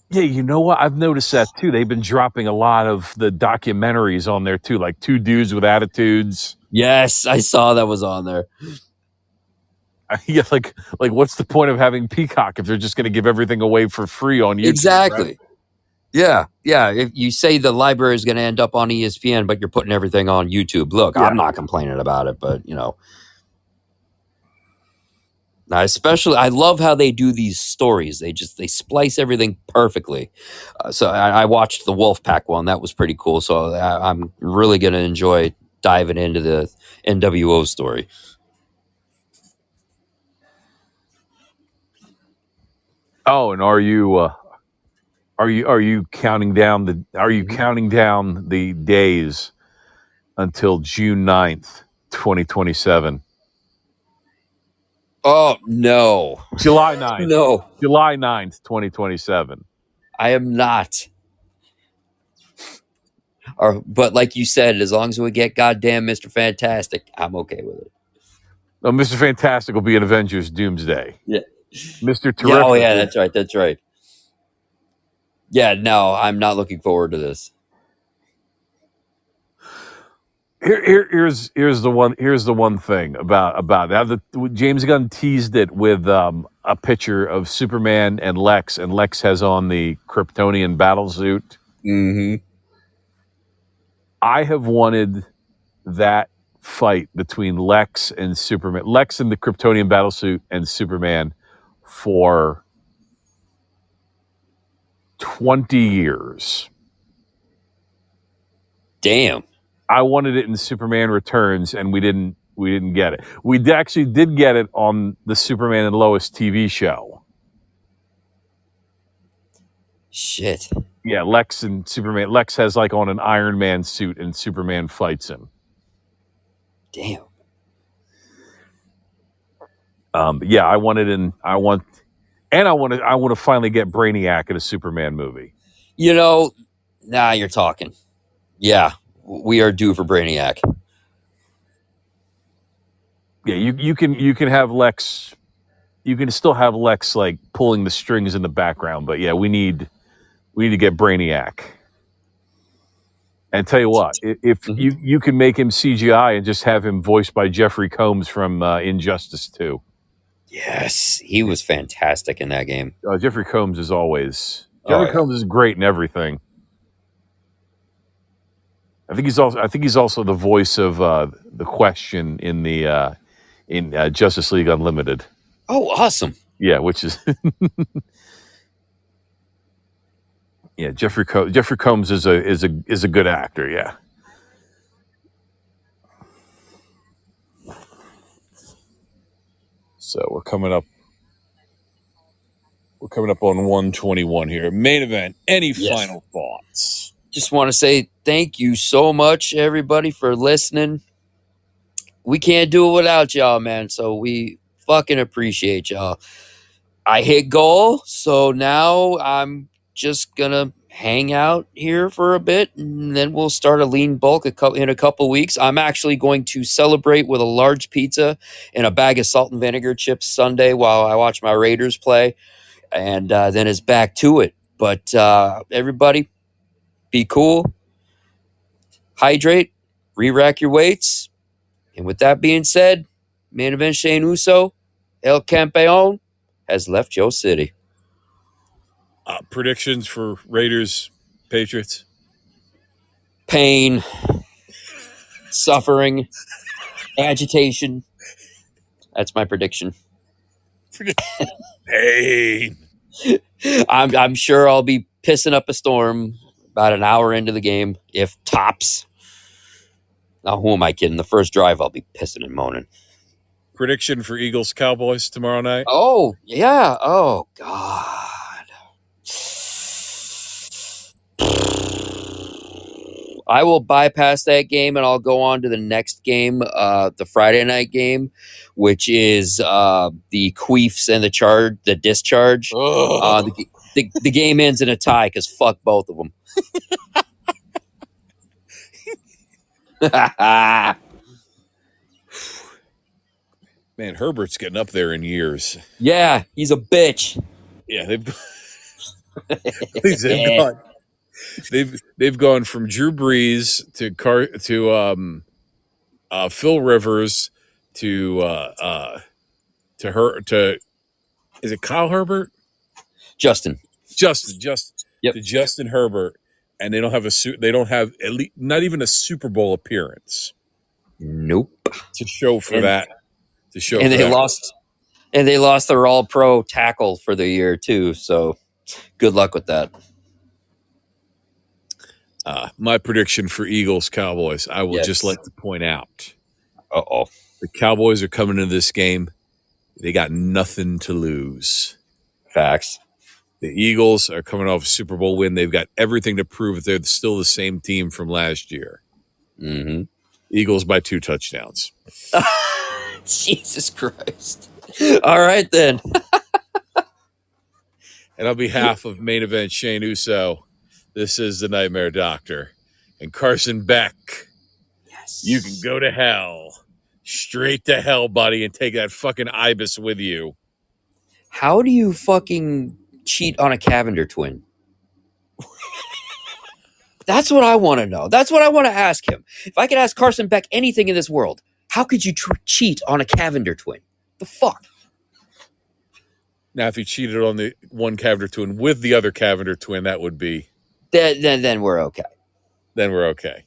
Yeah, you know what? I've noticed that too. They've been dropping a lot of the documentaries on there too, like Two Dudes with Attitudes. Yes, I saw that was on there. Yeah, like what's the point of having Peacock if they're just going to give everything away for free on YouTube? Exactly. Right? Yeah. If you say the library is going to end up on ESPN, but you're putting everything on YouTube, look, yeah. I'm not complaining about it, but now especially, I love how they do these stories. They splice everything perfectly. So I watched the Wolfpack one. That was pretty cool. So I'm really going to enjoy diving into the NWO story. Oh, and are you counting down the days until June 9th, 2027? Oh, no. July 9th. No. July 9th, 2027. I am not. But like you said, as long as we get goddamn Mr. Fantastic, I'm okay with it. No, Mr. Fantastic will be in Avengers Doomsday. Yeah. Mr. Terrific. Yeah, oh, yeah, that's right. Yeah, no, I'm not looking forward to this. Here's the one thing about that. James Gunn teased it with a picture of Superman and Lex has on the Kryptonian battlesuit. Mm-hmm. I have wanted that fight between Lex and Superman, Lex in the Kryptonian battlesuit and Superman for 20 years. Damn. I wanted it in Superman Returns, and we didn't get it. We actually did get it on the Superman and Lois TV show. Shit. Yeah, Lex and Superman. Lex has like on an Iron Man suit, and Superman fights him. Damn. Yeah, I want And I want to finally get Brainiac in a Superman movie. Now you're talking. Yeah, we are due for Brainiac. Yeah, you can have Lex. You can still have Lex like pulling the strings in the background, but yeah, we need to get Brainiac. And tell you what, if you can make him CGI and just have him voiced by Jeffrey Combs from Injustice 2. Yes, he was fantastic in that game. Jeffrey Combs is always Combs is great in everything. I think he's also the voice of the Question in the in Justice League Unlimited. Oh, awesome! Yeah, which is yeah. Jeffrey Combs is a good actor. Yeah. So we're coming up on 121 here. Main event. Any final thoughts? Just want to say thank you so much, everybody, for listening. We can't do it without y'all, man. So we fucking appreciate y'all. I hit goal, so now I'm just gonna hang out here for a bit, and then we'll start a lean bulk in a couple weeks. I'm actually going to celebrate with a large pizza and a bag of salt and vinegar chips Sunday while I watch my Raiders play, and then it's back to it. But everybody, be cool, hydrate, re-rack your weights, and with that being said, main event Shane Uso, El Campeon, has left your city. Predictions for Raiders, Patriots? Pain, suffering, agitation. That's my prediction. Pain. I'm sure I'll be pissing up a storm about an hour into the game, if tops. Now, who am I kidding? The first drive, I'll be pissing and moaning. Prediction for Eagles Cowboys tomorrow night? Oh, yeah. Oh, God. I will bypass that game and I'll go on to the next game, the Friday night game, which is the Queefs and the Discharge. The game ends in a tie because fuck both of them. Man, Herbert's getting up there in years. Yeah, he's a bitch. Yeah, they've gone from Drew Brees to Phil Rivers to is it Kyle Herbert? Justin. Yep. To Justin Herbert, and they don't have at least not even a Super Bowl appearance. Nope. To show for that. They lost their All-Pro tackle for the year too. So good luck with that. My prediction for Eagles Cowboys, I will just like to point out. The Cowboys are coming into this game. They got nothing to lose. Facts. The Eagles are coming off a Super Bowl win. They've got everything to prove that they're still the same team from last year. Mm-hmm. Eagles by 2 touchdowns. Jesus Christ. All right, then. And on behalf of main event Shane Uso, this is the Nightmare Doctor. And Carson Beck, yes, you can go to hell. Straight to hell, buddy, and take that fucking ibis with you. How do you fucking cheat on a Cavender twin? That's what I want to know. That's what I want to ask him. If I could ask Carson Beck anything in this world, how could you cheat on a Cavender twin? The fuck? Now, if you cheated on the one Cavender twin with the other Cavender twin, that would be... Then we're okay. Then we're okay.